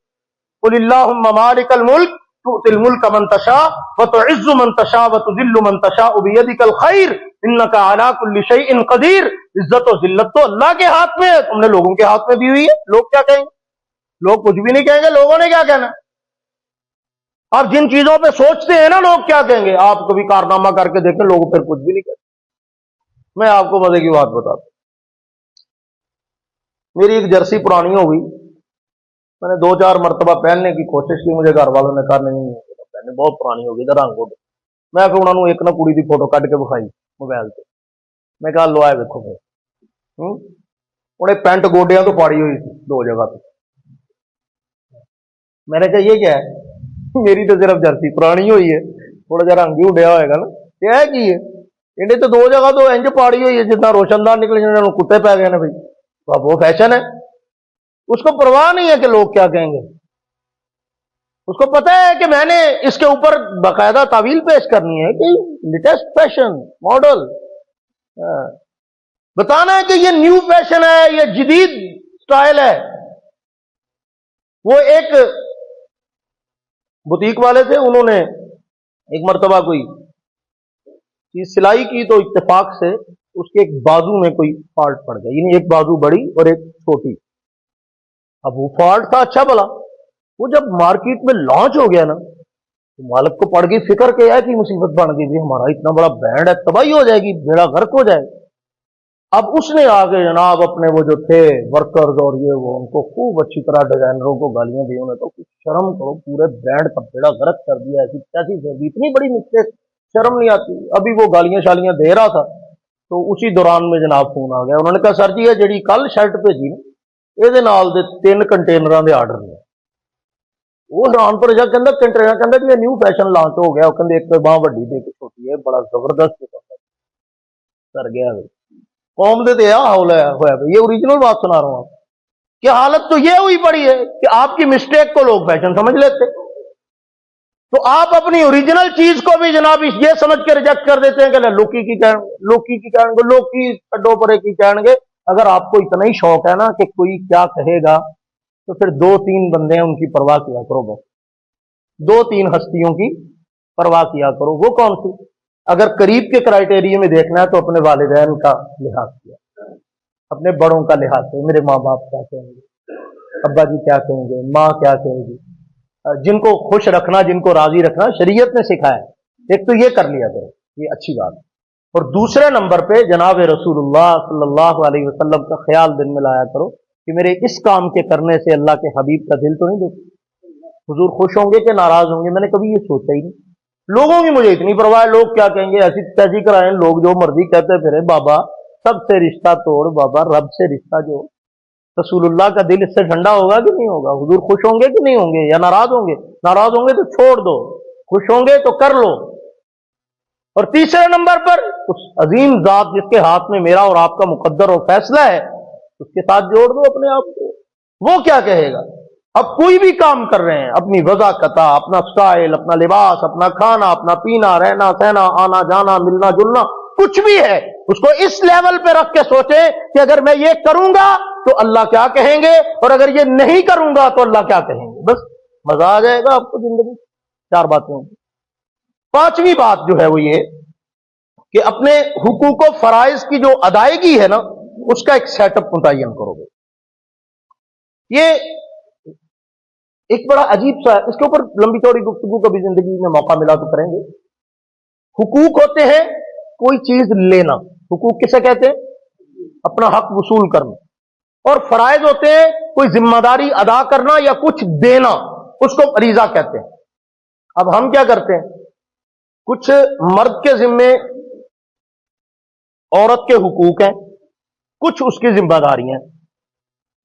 قل اللہم مالک الملک تؤتی الملک من تشاء وتعز من تشاء وتذل من تشاء بیدک الخیر انک علی کل شیء قدیر. عزت و ذلت تو اللہ کے ہاتھ میں ہے, تم نے لوگوں کے ہاتھ میں دی ہوئی ہے. لوگ کیا کہیں گے, لوگ کچھ بھی نہیں کہیں گے, لوگوں نے کیا کہنا. آپ جن چیزوں پہ سوچتے ہیں نا لوگ کیا کہیں گے, آپ کبھی کارنامہ کر کے دیکھیں, لوگ پھر کچھ بھی نہیں کہتے. میں آپ کو مزے کی بات بتاتا ہوں. میری ایک جرسی پرانی ہو گئی, میں نے 2-4 مرتبہ پہننے کی کوشش کی, مجھے گھر والوں نے کہا نہیں پہننے, بہت پرانی ہو گئی رنگ. میں پھر انہوں نے ایک نہ کڑی کی فوٹو کٹ کے بکھائی موبائل سے, میں کہا لو آئے دیکھو پھر. انہیں پینٹ گوڈیاں تو پاڑی ہوئی تھی 2 جگہ پہ. میں نے کہا یہ کیا ہے, میری تو صرف جرسی پرانی ہوئی ہے, تھوڑا جا رنگ بھی اڈیا ہوئے گا نا, کیا ہے کی ہے انہیں تو 2 جگہ تو انج پاڑی ہوئی ہے جتنا روشن دان نکلے, جنہوں کتے پی گئے نا بھائی. تو اب وہ فیشن ہے, اس کو پرواہ نہیں ہے کہ لوگ کیا کہیں گے. اس کو پتا ہے کہ میں نے اس کے اوپر باقاعدہ تعویل پیش کرنی ہے کہ لیٹسٹ فیشن ماڈل بتانا ہے کہ یہ نیو فیشن ہے, یہ جدید سٹائل ہے. وہ ایک بوتیک والے تھے, انہوں نے ایک مرتبہ کوئی چیز سلائی کی تو اتفاق سے اس کے ایک بازو میں کوئی فالٹ پڑ گیا, یعنی ایک بازو بڑی اور ایک چھوٹی. اب وہ فالٹ تھا اچھا بلا, وہ جب مارکیٹ میں لانچ ہو گیا نا تو مالک کو پڑ گئی فکر کہ ہے کہ مصیبت بن گئی, بھی ہمارا اتنا بڑا برانڈ ہے, تباہی ہو جائے گی, بیڑا غرق ہو جائے. اب اس نے آگے جناب اپنے وہ جو تھے ورکرز اور یہ وہ ان کو خوب اچھی طرح ڈیزائنروں کو گالیاں دی. انہوں نے تو کچھ شرم کرو, پورے برانڈ کا بیڑا غرق کر دیا, ایسی کیسی اتنی بڑی مسٹیک, شرم نہیں آتی. ابھی وہ گالیاں شالیاں دے رہا تھا تو اسی دوران میں جناب فون آ گیا. انہوں نے کہا سر جی یہ جڑی کل شرٹ بھیجی نا یہ نال دے 3 کنٹینراں دے آرڈر نے. وہ حیران پر جا کہندا کنٹینر, کہندا جی یہ نیو فیشن لانچ ہو گیا. وہ کہندے ایک باہ وڈی دے کے چھوٹی ہے, بڑا زبردست کر گیا. قوم دے تے حول ہے ہویا, یہ اوریجنل بات سنا رہا ہوں آپ کہ حالت تو یہ ہوئی پڑی ہے کہ آپ کی مسٹیک کو لوگ فیشن سمجھ لیتے, تو آپ اپنی اوریجنل چیز کو بھی جناب یہ سمجھ کے ریجیکٹ کر دیتے ہیں کہ لوکی کی کہیں گے, لوکی کی کہیں گے, لوگ کی اڈو پرے کی کہیں گے. اگر آپ کو اتنا ہی شوق ہے نا کہ کوئی کیا کہے گا تو پھر 2-3 بندے ہیں ان کی پرواہ کیا کرو, بس 2-3 ہستیوں کی پرواہ کیا کرو. وہ کون سی؟ اگر قریب کے کرائٹیریا میں دیکھنا ہے تو اپنے والدین کا لحاظ کیا, اپنے بڑوں کا لحاظ کیا, میرے ماں باپ کیا کہیں گے, ابا جی کیا کہیں گے, ماں کیا کہیں گی. جن کو خوش رکھنا, جن کو راضی رکھنا شریعت نے سکھایا ہے ایک تو یہ کر لیا کرو، یہ اچھی بات ہے، اور دوسرے نمبر پہ جناب رسول اللہ صلی اللہ علیہ وسلم کا خیال دل میں لایا کرو کہ میرے اس کام کے کرنے سے اللہ کے حبیب کا دل تو نہیں دکھتا، حضور خوش ہوں گے کہ ناراض ہوں گے؟ میں نے کبھی یہ سوچا ہی نہیں۔ لوگوں کی مجھے اتنی پرواہ ہے، لوگ کیا کہیں گے، ایسی تیزی کرائیں لوگ جو مرضی کہتے پھرے، بابا سب سے رشتہ توڑ، بابا رب سے رشتہ جو۔ رسول اللہ کا دل اس سے ٹھنڈا ہوگا کہ نہیں ہوگا؟ حضور خوش ہوں گے کہ نہیں ہوں گے، یا ناراض ہوں گے؟ ناراض ہوں گے تو چھوڑ دو، خوش ہوں گے تو کر لو۔ اور تیسرے نمبر پر اس عظیم ذات جس کے ہاتھ میں میرا اور آپ کا مقدر اور فیصلہ ہے، اس کے ساتھ جوڑ دو اپنے آپ کو۔ وہ کیا کہے گا؟ اب کوئی بھی کام کر رہے ہیں، اپنی وضاحت، اپنا سٹائل، اپنا لباس، اپنا کھانا، اپنا پینا، رہنا سہنا، آنا جانا، ملنا جلنا، کچھ بھی ہے، اس کو اس لیول پہ رکھ کے سوچے کہ اگر میں یہ کروں گا تو اللہ کیا کہیں گے، اور اگر یہ نہیں کروں گا تو اللہ کیا کہیں گے۔ بس مزہ آ جائے گا آپ کو زندگی۔ چار باتیں ہوں گی۔ پانچویں بات جو ہے وہ یہ کہ اپنے حقوق و فرائض کی جو ادائیگی ہے نا، اس کا ایک سیٹ اپ متعین کرو گے۔ یہ ایک بڑا عجیب سا ہے، اس کے اوپر لمبی چوڑی گفتگو کبھی زندگی میں موقع ملا تو کریں گے۔ حقوق ہوتے ہیں کوئی چیز لینا، حقوق کسے کہتے ہیں؟ اپنا حق وصول کرنا۔ اور فرائض ہوتے ہیں کوئی ذمہ داری ادا کرنا یا کچھ دینا، اس کو فریضہ کہتے ہیں۔ اب ہم کیا کرتے ہیں، کچھ مرد کے ذمے عورت کے حقوق ہیں، کچھ اس کی ذمہ داری ہیں،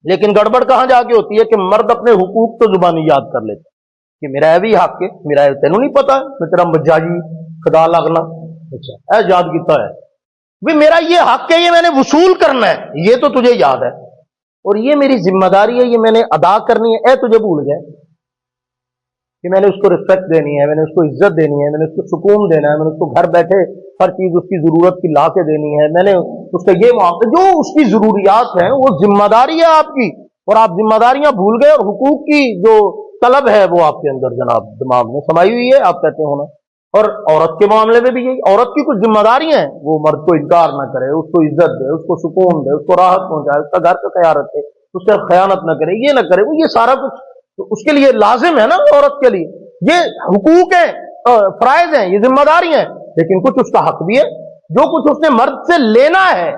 لیکن گڑبڑ کہاں جا کے ہوتی ہے کہ مرد اپنے حقوق تو زبانی یاد کر لیتے کہ میرا یہ بھی حق ہے، میرا تینوں نہیں پتا ہے، میں تیرا مجاجی خدا لگنا، اچھا اے یاد کیتا ہے بھی میرا یہ حق ہے، یہ میں نے وصول کرنا ہے، یہ تو تجھے یاد ہے، اور یہ میری ذمہ داری ہے، یہ میں نے ادا کرنی ہے، اے تجھے بھول گئے کہ میں نے اس کو رسپیکٹ دینی ہے، میں نے اس کو عزت دینی ہے، میں نے اس کو سکون دینا ہے، میں نے اس کو گھر بیٹھے ہر چیز اس کی ضرورت کی لا کے دینی ہے، میں نے اس کا یہ معاملہ جو اس کی ضروریات ہیں وہ ذمہ داری ہے آپ کی، اور آپ ذمہ داریاں بھول گئے، اور حقوق کی جو طلب ہے وہ آپ کے اندر جناب دماغ میں سمائی ہوئی ہے، آپ کہتے ہونا۔ اور عورت کے معاملے میں بھی یہی، عورت کی کچھ ذمہ داریاں ہیں، وہ مرد کو انکار نہ کرے، اس کو عزت دے، اس کو سکون دے، اس کو راحت پہنچائے، اس کا گھر کا خیال رکھے، اس سے خیانت نہ کرے، یہ نہ کرے، وہ یہ سارا کچھ تو اس کے لیے لازم ہے نا، عورت کے لیے یہ حقوق ہیں، فرائض ہیں، یہ ذمہ داری ہیں، لیکن کچھ اس کا حق بھی ہے، جو کچھ اس نے مرد سے لینا ہے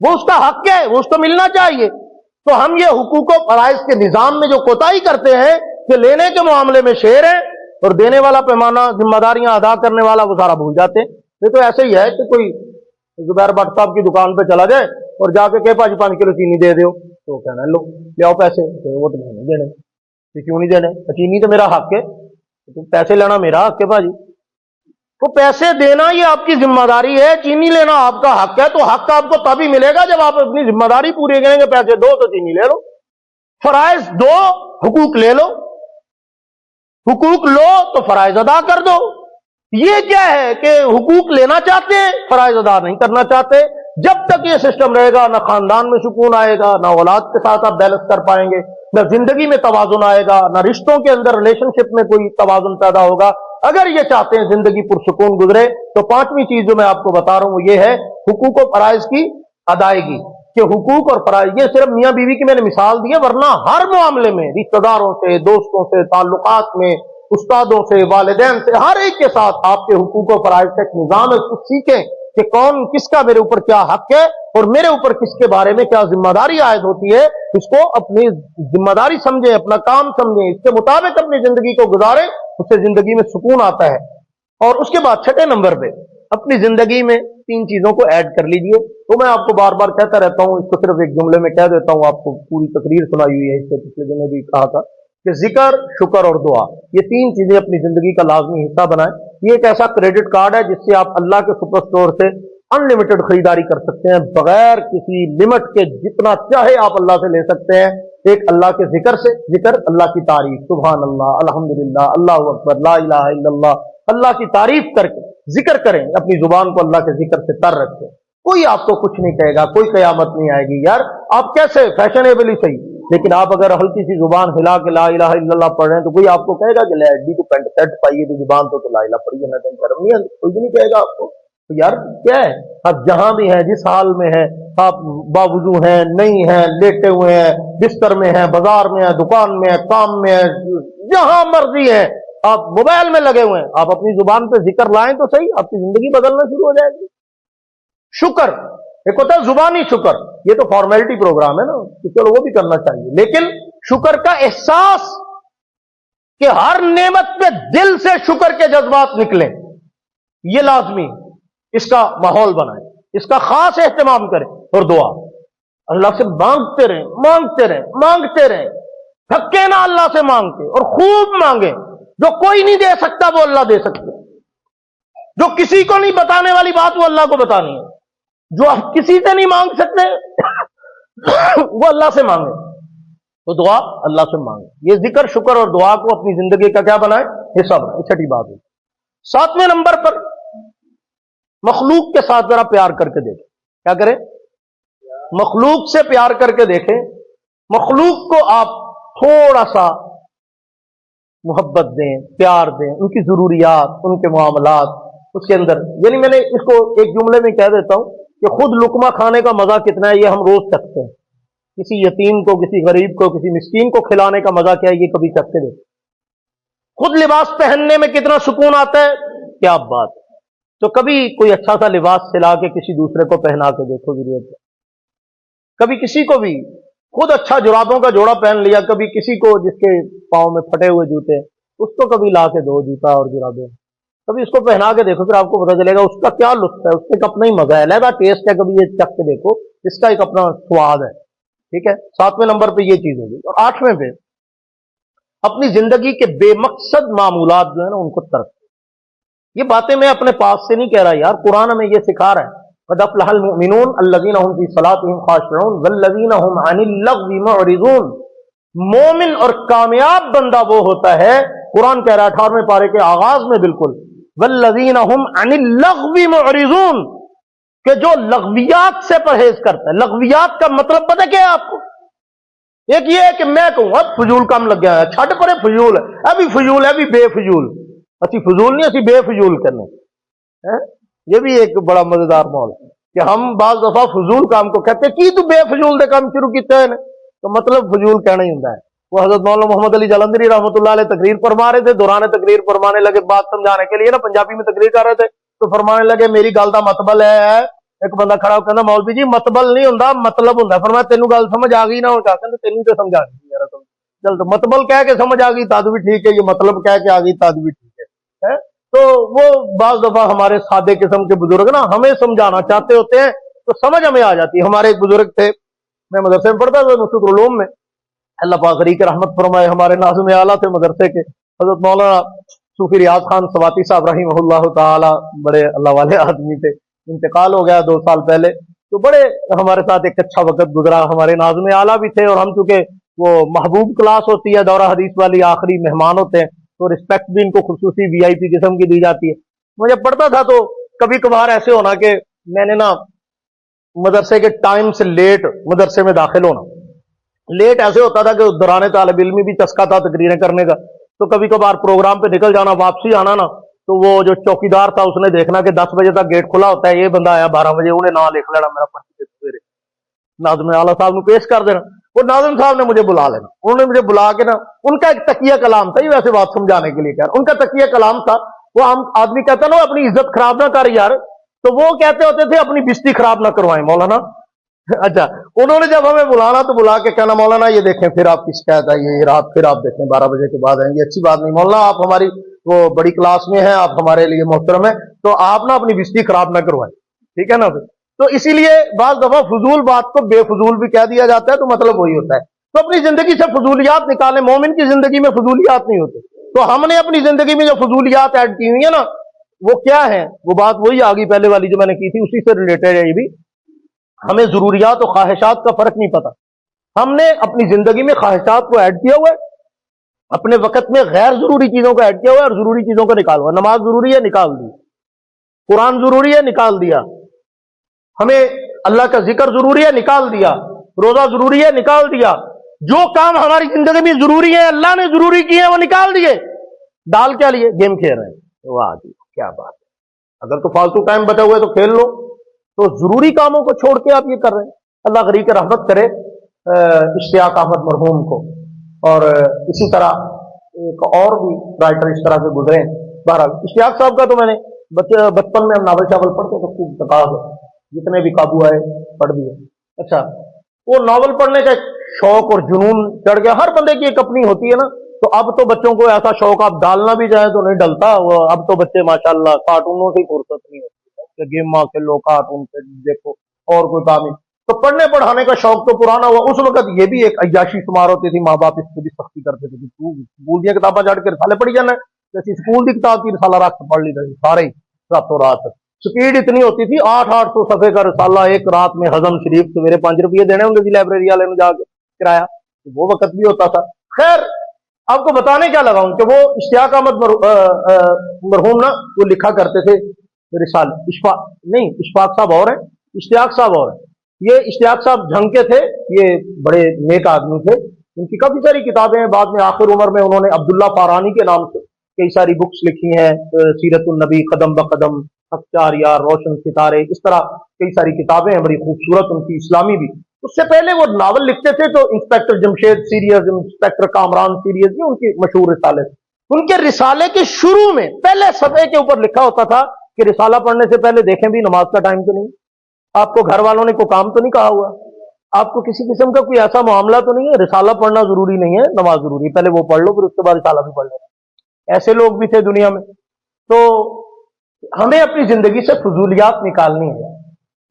وہ اس کا حق ہے، وہ اس کو ملنا چاہیے۔ تو ہم یہ حقوق و فرائض کے نظام میں جو کوتاہی کرتے ہیں کہ لینے کے معاملے میں شیر ہے اور دینے والا پیمانہ ذمہ داریاں ادا کرنے والا وہ سارا بھول جاتے ہیں۔ یہ تو ایسے ہی ہے کہ کوئی زبیر بٹ صاحب کی دکان پہ چلا جائے اور جا کے کہ 5 کلو چینی دے دو، تو کہنا لو لے آؤ پیسے، وہ تو نہیں دینے، کیوں نہیں دینے، چینی تو میرا حق ہے، پیسے لینا میرا حق ہے بھاجی، تو پیسے دینا یہ آپ کی ذمہ داری ہے، چینی لینا آپ کا حق ہے، تو حق آپ کو تبھی ملے گا جب آپ اپنی ذمہ داری پوری کریں گے۔ پیسے دو تو چینی لے لو، فرائض دو حقوق لے لو، حقوق لو تو فرائض ادا کر دو۔ یہ کیا ہے کہ حقوق لینا چاہتے ہیں، فرائض ادا نہیں کرنا چاہتے۔ جب تک یہ سسٹم رہے گا نہ خاندان میں سکون آئے گا، نہ اولاد کے ساتھ آپ بیلنس کر پائیں گے، نہ زندگی میں توازن آئے گا، نہ رشتوں کے اندر ریلیشن شپ میں کوئی توازن پیدا ہوگا۔ اگر یہ چاہتے ہیں زندگی پرسکون گزرے تو پانچویں چیز جو میں آپ کو بتا رہا ہوں وہ یہ ہے حقوق و فرائض کی ادائیگی، کہ حقوق اور فرائض یہ صرف میاں بیوی کی میں نے مثال دی ہے، ورنہ ہر معاملے میں رشتہ داروں سے، دوستوں سے، تعلقات میں، استادوں سے، والدین سے، ہر ایک کے ساتھ آپ کے حقوق و فرائض کا ایک نظام ہے۔ اس کو سیکھیں کہ کون کس کا میرے اوپر کیا حق ہے اور میرے اوپر کس کے بارے میں کیا ذمہ داری عائد ہوتی ہے، اس کو اپنی ذمہ داری سمجھیں، اپنا کام سمجھیں، اس کے مطابق اپنی زندگی کو گزاریں، اس سے زندگی میں سکون آتا ہے۔ اور اس کے بعد چھٹے نمبر پہ اپنی زندگی میں 3 چیزوں کو ایڈ کر لیجئے۔ تو میں آپ کو بار بار کہتا رہتا ہوں، اس کو صرف ایک جملے میں کہہ دیتا ہوں، آپ کو پوری تقریر سنائی ہوئی ہے، اس سے پچھلے دن میں بھی کہا تھا کہ ذکر، شکر اور دعا، یہ 3 چیزیں اپنی زندگی کا لازمی حصہ بنائیں۔ یہ ایک ایسا کریڈٹ کارڈ ہے جس سے آپ اللہ کے سپر اسٹور سے ان لمیٹڈ خریداری کر سکتے ہیں، بغیر کسی لمٹ کے جتنا چاہے آپ اللہ سے لے سکتے ہیں۔ ایک اللہ کے ذکر سے، ذکر اللہ کی تعریف، سبحان اللہ، الحمدللہ، اللہ اکبر، لا الہ الا اللہ، اللہ کی تعریف کر کے ذکر کریں، اپنی زبان کو اللہ کے ذکر سے تر رکھیں۔ کوئی آپ کو کچھ نہیں کہے گا، کوئی قیامت نہیں آئے گی، یار آپ کیسے فیشنیبلی صحیح، لیکن آپ اگر ہلکی سی زبان ہلا کے لا الہ الا اللہ پڑھ رہے ہیں تو کوئی آپ کو کہے گا کہ لے ایڈی کو پینٹ شرٹ پائیے تو زبان تو لا الہ پڑھیے، نہ شرم نہیں آتی، کوئی بھی نہیں کہے گا آپ کو۔ تو یار کیا ہے، آپ جہاں بھی ہیں، جس حال میں ہیں، آپ باوضو ہیں، نہیں ہیں، لیٹے ہوئے ہیں، بستر میں ہیں، بازار میں ہیں، دکان میں ہیں، کام میں ہیں، جہاں مرضی ہے، آپ موبائل میں لگے ہوئے ہیں، آپ اپنی زبان پہ ذکر لائیں تو صحیح، آپ کی زندگی بدلنا شروع ہو جائے گی۔ شکر ایک ہوتا ہے زبانی شکر، یہ تو فارمیلٹی پروگرام ہے نا کہ چلو وہ بھی کرنا چاہیے، لیکن شکر کا احساس کہ ہر نعمت پہ دل سے شکر کے جذبات نکلیں، یہ لازمی، اس کا ماحول بنائیں، اس کا خاص اہتمام کریں۔ اور دعا اللہ سے مانگتے رہیں، مانگتے رہیں، مانگتے رہیں، تھکے نہ اللہ سے مانگتے، اور خوب مانگیں۔ جو کوئی نہیں دے سکتا وہ اللہ دے سکتے، جو کسی کو نہیں بتانے والی بات وہ اللہ کو بتانی ہے، جو آپ کسی سے نہیں مانگ سکتے وہ اللہ سے مانگیں۔ تو دعا اللہ سے مانگیں، یہ ذکر شکر اور دعا کو اپنی زندگی کا کیا بنائیں، حصہ بنائیں۔ چھٹی بات ہے۔ 7ویں نمبر پر مخلوق کے ساتھ ذرا پیار کر کے دیکھیں، کیا کریں، مخلوق سے پیار کر کے دیکھیں۔ مخلوق کو آپ تھوڑا سا محبت دیں، پیار دیں، ان کی ضروریات، ان کے معاملات اس کے اندر، یعنی میں نے اس کو ایک جملے میں کہہ دیتا ہوں کہ خود لقمہ کھانے کا مزہ کتنا ہے یہ ہم روز چکھتے ہیں، کسی یتیم کو، کسی غریب کو، کسی مسکین کو کھلانے کا مزہ کیا ہے یہ کبھی چکھ کے دیکھیں۔ خود لباس پہننے میں کتنا سکون آتا ہے، کیا بات ہے، تو کبھی کوئی اچھا سا لباس سلا کے کسی دوسرے کو پہنا کے دیکھو، ضرورت ہے، کبھی کسی کو بھی خود اچھا جرابوں کا جوڑا پہن لیا، کبھی کسی کو جس کے پاؤں میں پھٹے ہوئے جوتے اس کو کبھی لا کے دو جوتا اور جرابیں، کبھی اس کو پہنا کے دیکھو، پھر آپ کو پتہ چلے گا اس کا کیا لطف ہے، اس کا ایک اپنا ہی مزہ ہے، علیحدہ ٹیسٹ ہے، کبھی یہ چکھ کے دیکھو، اس کا ایک اپنا سواد ہے۔ ٹھیک ہے، 7ویں نمبر پہ یہ چیز ہوگی۔ اور 8ویں پہ اپنی زندگی کے بے مقصد معمولات جو ہے نا ان کو ترک۔ یہ باتیں میں اپنے پاس سے نہیں کہہ رہا یار، قرآن ہمیں یہ سکھا رہا ہے، قد افلح المؤمنون الذین هم فی صلاتهم خاشعون والذین هم عن اللغو معرضون۔ مومن اور کامیاب بندہ وہ ہوتا ہے، قرآن کہہ رہا ہے 18ویں پارے کے آغاز میں بالکل، والذین هم عن اللغو معرضون، کہ جو لغویات سے پرہیز کرتا ہے۔ لغویات کا مطلب پتہ کیا ہے آپ کو؟ ایک یہ ہے کہ میں کہوں اب فضول کام لگ گیا ہے، چھٹ پڑے فضول ہے، ابھی فضول ہے، ابھی بے فضول، اسی فضول نہیں، اسی بے فضول کرنے۔ یہ بھی ایک بڑا مزیدار ماحول ہے کہ ہم بعض دفعہ فضول کام کو کہتے ہیں کی تو بے فضول دے کام شروع کیتے ہیں، تو مطلب فضول کہنا ہی ہوتا ہے۔ وہ حضرت مولانا محمد علی جلندری رحمۃ اللہ علیہ تقریر فرما رہے تھے، دوران تقریر فرمانے لگے، بات سمجھانے کے لیے نا پنجابی میں تقریر کر رہے تھے، تو فرمانے لگے میری گل دا مطبل ہے۔ ایک بندہ کھڑا ہو کہنا مولوی جی مطبل نہیں ہوندا، مطلب ہوندا۔ فرمایا تینوں گل سمجھ آ گئی نا؟ اور کہا تینوں تو سمجھ آ گئی یار، چل تو مطبل کہہ کے سمجھ آ گئی تاد بھی ٹھیک ہے، یہ مطلب کہہ کے آ گئی تاد بھی ٹھیک ہے۔ تو وہ بعض دفعہ ہمارے سادے قسم کے بزرگ نا ہمیں سمجھانا چاہتے ہوتے ہیں تو سمجھ ہمیں آ جاتی ہے۔ ہمارے ایک بزرگ تھے، میں مدرسے میں پڑھتا تھا نصرت العلوم میں، اللہ پاک غریق رحمت فرمائے، ہمارے ناظم اعلیٰ تھے مدرسے کے حضرت مولانا صوفی ریاض خان سواتی صاحب رحمہ اللہ تعالی، بڑے اللہ والے آدمی تھے، انتقال ہو گیا 2 سال پہلے، تو بڑے ہمارے ساتھ ایک اچھا وقت گزرا۔ ہمارے ناظم اعلیٰ بھی تھے، اور ہم چونکہ وہ محبوب کلاس ہوتی ہے دورہ حدیث والی، آخری مہمان ہوتے ہیں، تو رسپیکٹ بھی ان کو خصوصی وی آئی پی قسم کی دی جاتی ہے۔ مجھے پڑھتا تھا تو کبھی کبھار ایسے ہونا کہ میں نے نا مدرسے کے ٹائم سے لیٹ مدرسے میں داخل ہونا، لیٹ ایسے ہوتا تھا کہ دوران طالب علمی بھی چسکا تھا تقریریں کرنے کا، تو کبھی کبھار پروگرام پہ نکل جانا، واپسی آنا نا، تو وہ جو چوکیدار تھا اس نے دیکھنا کہ 10 بجے تک گیٹ کھلا ہوتا ہے، یہ بندہ آیا 12 بجے، انہیں نہ لکھ لینا میرا پرچی سویرے ناظم اعلیٰ صاحب نے پیش کر دینا۔ وہ ناظم صاحب نے مجھے بلا لینا، انہوں نے مجھے بلا کے نا، ان کا ایک تکیہ کلام تھا، یہ ویسے بات سمجھانے کے لیے کہہ رہا، ان کا تکیہ کلام تھا، وہ ہم آدمی کہتا نا اپنی عزت خراب نہ کر یار، تو وہ کہتے ہوتے تھے اپنی بستی خراب نہ کروائیں مولانا۔ اچھا، انہوں نے جب ہمیں بلانا تو بلا کے کہنا مولانا یہ دیکھیں پھر آپ کی شکایت ہے، یہ رات پھر آپ دیکھیں 12 بجے کے بعد آئیں گے، اچھی بات نہیں مولانا، آپ ہماری وہ بڑی کلاس میں ہیں، آپ ہمارے لیے محترم ہیں، تو آپ نا اپنی بستی خراب نہ کروائیں، ٹھیک ہے نا؟ تو اسی لیے بعض دفعہ فضول بات کو بے فضول بھی کہہ دیا جاتا ہے، تو مطلب وہی ہوتا ہے۔ تو اپنی زندگی سے فضولیات نکالیں، مومن کی زندگی میں فضولیات نہیں ہوتے، تو ہم نے اپنی زندگی میں جو فضولیات ایڈ کی ہوئی ہیں نا وہ کیا ہے، وہ بات وہی آ گئی پہلے والی جو میں نے کی تھی، اسی سے ریلیٹڈ ہے یہ بھی۔ ہمیں ضروریات اور خواہشات کا فرق نہیں پتا، ہم نے اپنی زندگی میں خواہشات کو ایڈ کیا ہوا ہے، اپنے وقت میں غیر ضروری چیزوں کو ایڈ کیا ہوا ہے، اور ضروری چیزوں کو نکال ہوا۔ نماز ضروری ہے، نکال دی، قرآن ضروری ہے، نکال دیا، ہمیں اللہ کا ذکر ضروری ہے، نکال دیا، روزہ ضروری ہے، نکال دیا، جو کام ہماری زندگی میں ضروری ہے اللہ نے ضروری کیے ہیں وہ نکال دیے، ڈال کیا لیے، گیم کھیل رہے ہیں۔ واہ جی کیا بات ہے، اگر تو فالتو ٹائم بچا ہوا ہے تو کھیل لو، تو ضروری کاموں کو چھوڑ کے آپ یہ کر رہے ہیں۔ اللہ غریق رحمت کرے اشتیاق احمد مرحوم کو، اور اسی طرح ایک اور بھی رائٹر اس طرح سے گزرے ہیں. بہرحال اشتیاق صاحب کا تو میں نے بچپن میں ہم ناول چاول پڑھتے تو خوب کتاب ہے، جتنے بھی قابو آئے پڑھ دیے. اچھا، وہ ناول پڑھنے کا ایک شوق اور جنون چڑھ گیا. ہر بندے کی ایک اپنی ہوتی ہے نا. تو اب تو بچوں کو ایسا شوق آپ ڈالنا بھی جائیں تو نہیں ڈلتا. اب تو بچے ماشاءاللہ کارٹونوں سے فرصت نہیں ہوتی کہ گیم کھیلو، کارٹون سے دیکھو، اور کوئی کام نہیں. تو پڑھنے پڑھانے کا شوق تو پرانا ہوا. اس وقت یہ بھی ایک عیاشی شمار ہوتی تھی، ماں باپ اس کو بھی سختی کرتے تھے کہ تو اسکول دیا کتابیں جڑ کے رسالے پڑھی جانا ہے، جیسے اسکول کی کتاب کی رسالہ رکھ پڑھ لی تھی سارے راتوں رات. سپیڈ اتنی ہوتی تھی 800 صفحے کا رسالہ ایک رات میں ہضم. شریف سویرے 5 روپیے دینے ہوں گے جی لائبریری والے نے جا کے کرایہ، وہ وقت بھی ہوتا تھا. خیر آپ کو بتانے کیا لگا ہوں کہ وہ اشتیاق احمد مرحوم نا وہ لکھا کرتے تھے رسالے. اشفاق صاحب اور ہیں، اشتیاق صاحب اور ہیں. یہ اشتیاق صاحب جھنگ کے تھے، یہ بڑے نیک آدمی تھے. ان کی کافی ساری کتابیں ہیں. بعد میں آخر عمر میں انہوں نے عبداللہ فارانی کے نام سے کئی ساری بکس لکھی ہیں، سیرت النبی، قدم بقدم، اختیار یار، روشن ستارے، اس طرح کئی ساری کتابیں ہیں بڑی خوبصورت ان کی، اسلامی بھی. اس سے پہلے وہ ناول لکھتے تھے تو inspector Jamshed series, inspector Kamran series, یہ ان کی مشہور رسالے تھے. ان کے رسالے کے شروع میں پہلے صفحے کے اوپر لکھا ہوتا تھا کہ رسالہ پڑھنے سے پہلے دیکھیں بھی نماز کا ٹائم تو نہیں، آپ کو گھر والوں نے کوئی کام تو نہیں کہا ہوا، آپ کو کسی قسم کا کوئی ایسا معاملہ تو نہیں ہے، رسالہ پڑھنا ضروری نہیں ہے، نماز ضروری ہے، پہلے وہ پڑھ لو پھر اس کے بعد رسالہ بھی پڑھ لینا. ایسے لوگ بھی تھے دنیا میں. تو ہمیں اپنی زندگی سے فضولیات نکالنی ہے،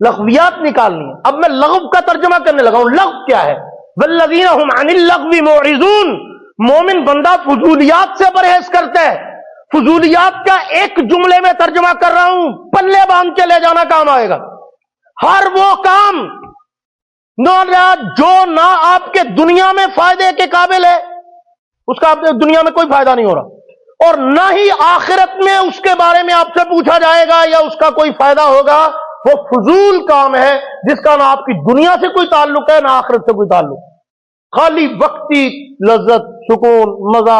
لغویات نکالنی ہے. اب میں لغو کا ترجمہ کرنے لگا ہوں. لغو کیا ہے؟ والذین هم عن اللغو معرضون. مومن بندہ فضولیات سے پرہیز کرتا ہے. فضولیات کا ایک جملے میں ترجمہ کر رہا ہوں، پلے باندھ کے لے جانا کام آئے گا. ہر وہ کام جو نہ آپ کے دنیا میں فائدے کے قابل ہے، اس کا آپ کے دنیا میں کوئی فائدہ نہیں ہو رہا، اور نہ ہی آخرت میں اس کے بارے میں آپ سے پوچھا جائے گا یا اس کا کوئی فائدہ ہوگا. وہ فضول کام ہے جس کا نہ آپ کی دنیا سے کوئی تعلق ہے نہ آخرت سے کوئی تعلق، خالی وقتی لذت، سکون، مزہ،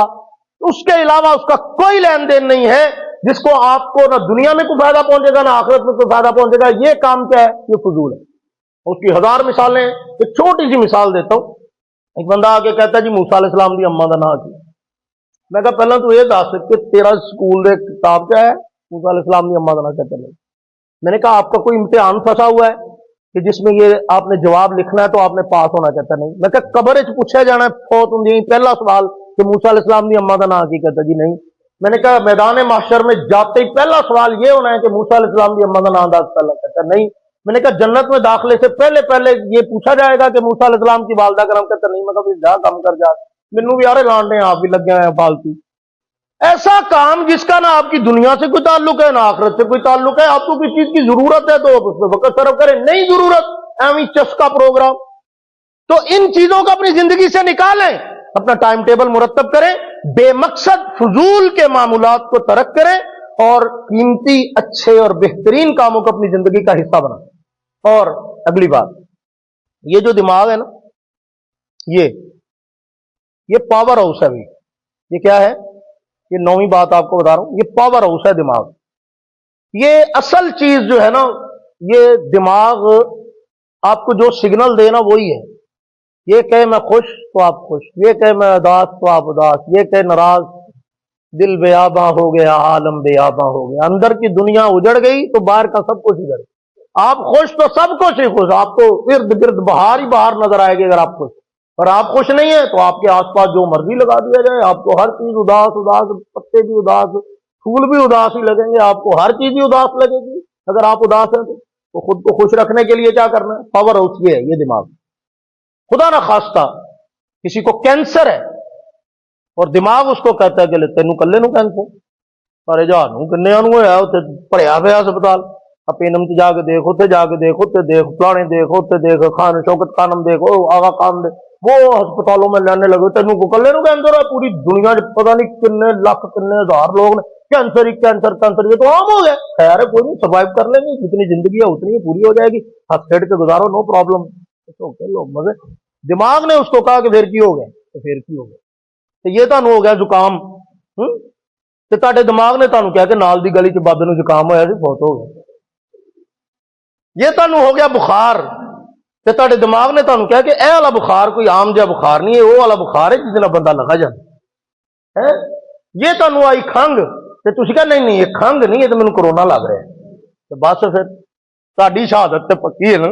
اس کے علاوہ اس کا کوئی لین دین نہیں ہے، جس کو آپ کو نہ دنیا میں کوئی فائدہ پہنچے گا نہ آخرت میں کوئی فائدہ پہنچے گا. یہ کام کیا ہے؟ یہ فضول ہے. اس کی ہزار مثالیں. ایک چھوٹی سی مثال دیتا ہوں. ایک بندہ آ کے کہتا ہے جی موسیٰ علیہ السلام دی اما دا نا کی. میں کہا پہلا تو یہ دس کہ تیرا سکول دے کتاب کیا ہے موسیٰ علیہ السلام دی اما دا نا کہتے ہیں. میں نے کہا آپ کا کوئی امتحان پھنسا ہوا ہے کہ جس میں یہ آپ نے جواب لکھنا ہے تو آپ نے پاس ہونا چاہتا نہیں. میں کہا قبر وچ پوچھا جانا ہے فوت ہوندی پہلا سوال کہ موسیٰ علیہ السلام دی اما دا نا کی، کہتا جی نہیں. میں نے کہا میدان محشر میں جاتے ہی پہلا سوال یہ ہونا ہے کہ موسیٰ علیہ السلام دی اما دا نا دس، پہلا کہتا نہیں. میں نے کہا جنت میں داخلے سے پہلے پہلے یہ پوچھا جائے گا کہ موسیٰ علیہ السلام کی والدہ کا نام، کہتا نہیں. میں کہا جا کام کر جا، مینوں بھی یار لانڈے آپ بھی لگے ہیں فالتو. ایسا کام جس کا نہ آپ کی دنیا سے کوئی تعلق ہے نہ آخرت سے کوئی تعلق ہے. آپ کو کس چیز کی ضرورت ہے تو اس پہ وقت صرف کریں، نہیں ضرورت ایویں چسکا پروگرام. تو ان چیزوں کو اپنی زندگی سے نکالیں، اپنا ٹائم ٹیبل مرتب کریں، بے مقصد فضول کے معمولات کو ترک کریں اور قیمتی اچھے اور بہترین کاموں کو اپنی زندگی کا حصہ بنائیں. اور اگلی بات، یہ جو دماغ ہے نا، یہ پاور ہاؤس ہے. یہ کیا ہے؟ یہ 9ویں بات آپ کو بتا رہا ہوں. یہ پاور ہاؤس ہے دماغ. یہ اصل چیز جو ہے نا، یہ دماغ آپ کو جو سگنل دے نا وہی ہے. یہ کہے میں خوش تو آپ خوش، یہ کہے میں اداس تو آپ اداس، یہ کہے ناراض، دل بیاباں ہو گیا، عالم بیاباں ہو گیا. اندر کی دنیا اجڑ گئی تو باہر کا سب کچھ اجڑ گیا. آپ خوش تو سب کچھ ہی خوش، آپ کو ارد گرد بہار ہی بہار نظر آئے گی اگر آپ خوش. اور آپ خوش نہیں ہیں تو آپ کے آس پاس جو مرضی لگا دیا جائے، آپ کو ہر چیز اداس اداس، پتے بھی اداس، پھول بھی اداس ہی لگیں گے، آپ کو ہر چیز ہی اداس لگے گی. اگر آپ اداس ہیں تو خود کو خوش رکھنے کے لیے کیا کرنا ہے؟ پاور ہاؤس یہ ہے، یہ دماغ. خدا نہ خواستہ کسی کو کینسر ہے اور دماغ اس کو کہتا ہے کہ تینوں کلے نو کینسر، سارے جہان کنیا نو ہوا اتنے پڑیا پیا ہسپتال، اپینم سے جا کے دیکھ، اتنے جا کے دیکھ، اتنے دیکھ، فلانے دیکھ، اتنے دیکھ، خان شوکت خانم دیکھ، آغا خان دیکھ، وہ ہسپتالوں میں لینے لگے تینوں کو کلے نو کینسر ہے. پوری دنیا پتہ نہیں کنے لاکھ کنے ہزار لوگ نے کینسر ہی کینسر کینسر، یہ تو عام ہو گیا. خیر ہے کوئی نہیں، سروائیو کر لیں گے، جتنی زندگی ہے اتنی ہی پوری ہو جائے گی، ہنس کھیڑ کے گزارو، نو پرابلم. لوگ مزے. دماغ نے اس کو کہا کہ پھر کی ہو گیا، تو پھر کی ہو گیا. تو یہ تمہیں ہو گیا زکام، تو تہاڈے دماغ نے تمہیں کہا کہ نال دی گلی چ بابے نو زکام ہوا سی، فوت ہو گیا. یہ تمہیں ہو گیا بخار، تو تہاڈے دماغ نے تمہیں کہا کہ اے والا بخار کوئی عام جہا بخار نہیں ہے، وہ والا بخار ہے جس نال بندہ لگا جائے. ਹੈ ਇਹ ਤੁਹਾਨੂੰ ਆਈ ਖੰਘ ਤੇ ਤੁਸੀਂ ਕਹਿੰਦੇ ਨਹੀਂ ਨਹੀਂ ਇਹ ਖੰਘ ਨਹੀਂ, ਇਹ ਤਾਂ ਮੈਨੂੰ ਕਰੋਨਾ ਲੱਗ ਰਿਹਾ ਤੇ ਬਸ ਫਿਰ ਤੁਹਾਡੀ ਸ਼ਹਾਦਤ ਤੇ ਪੱਕੀ ਹੈ ਨਾ।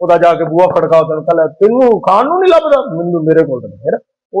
ਉਹਦਾ ਜਾ ਕੇ ਬੂਹਾ ਖੜਕਾਓ ਤੈਨੂੰ ਕਹਲਾ ਤੈਨੂੰ ਖਾਣ ਨੂੰ ਨਹੀਂ ਲੱਭਦਾ ਮੈਨੂੰ ਮੇਰੇ ਕੋਲ ਨਹੀਂ ਹੈ ਉਹ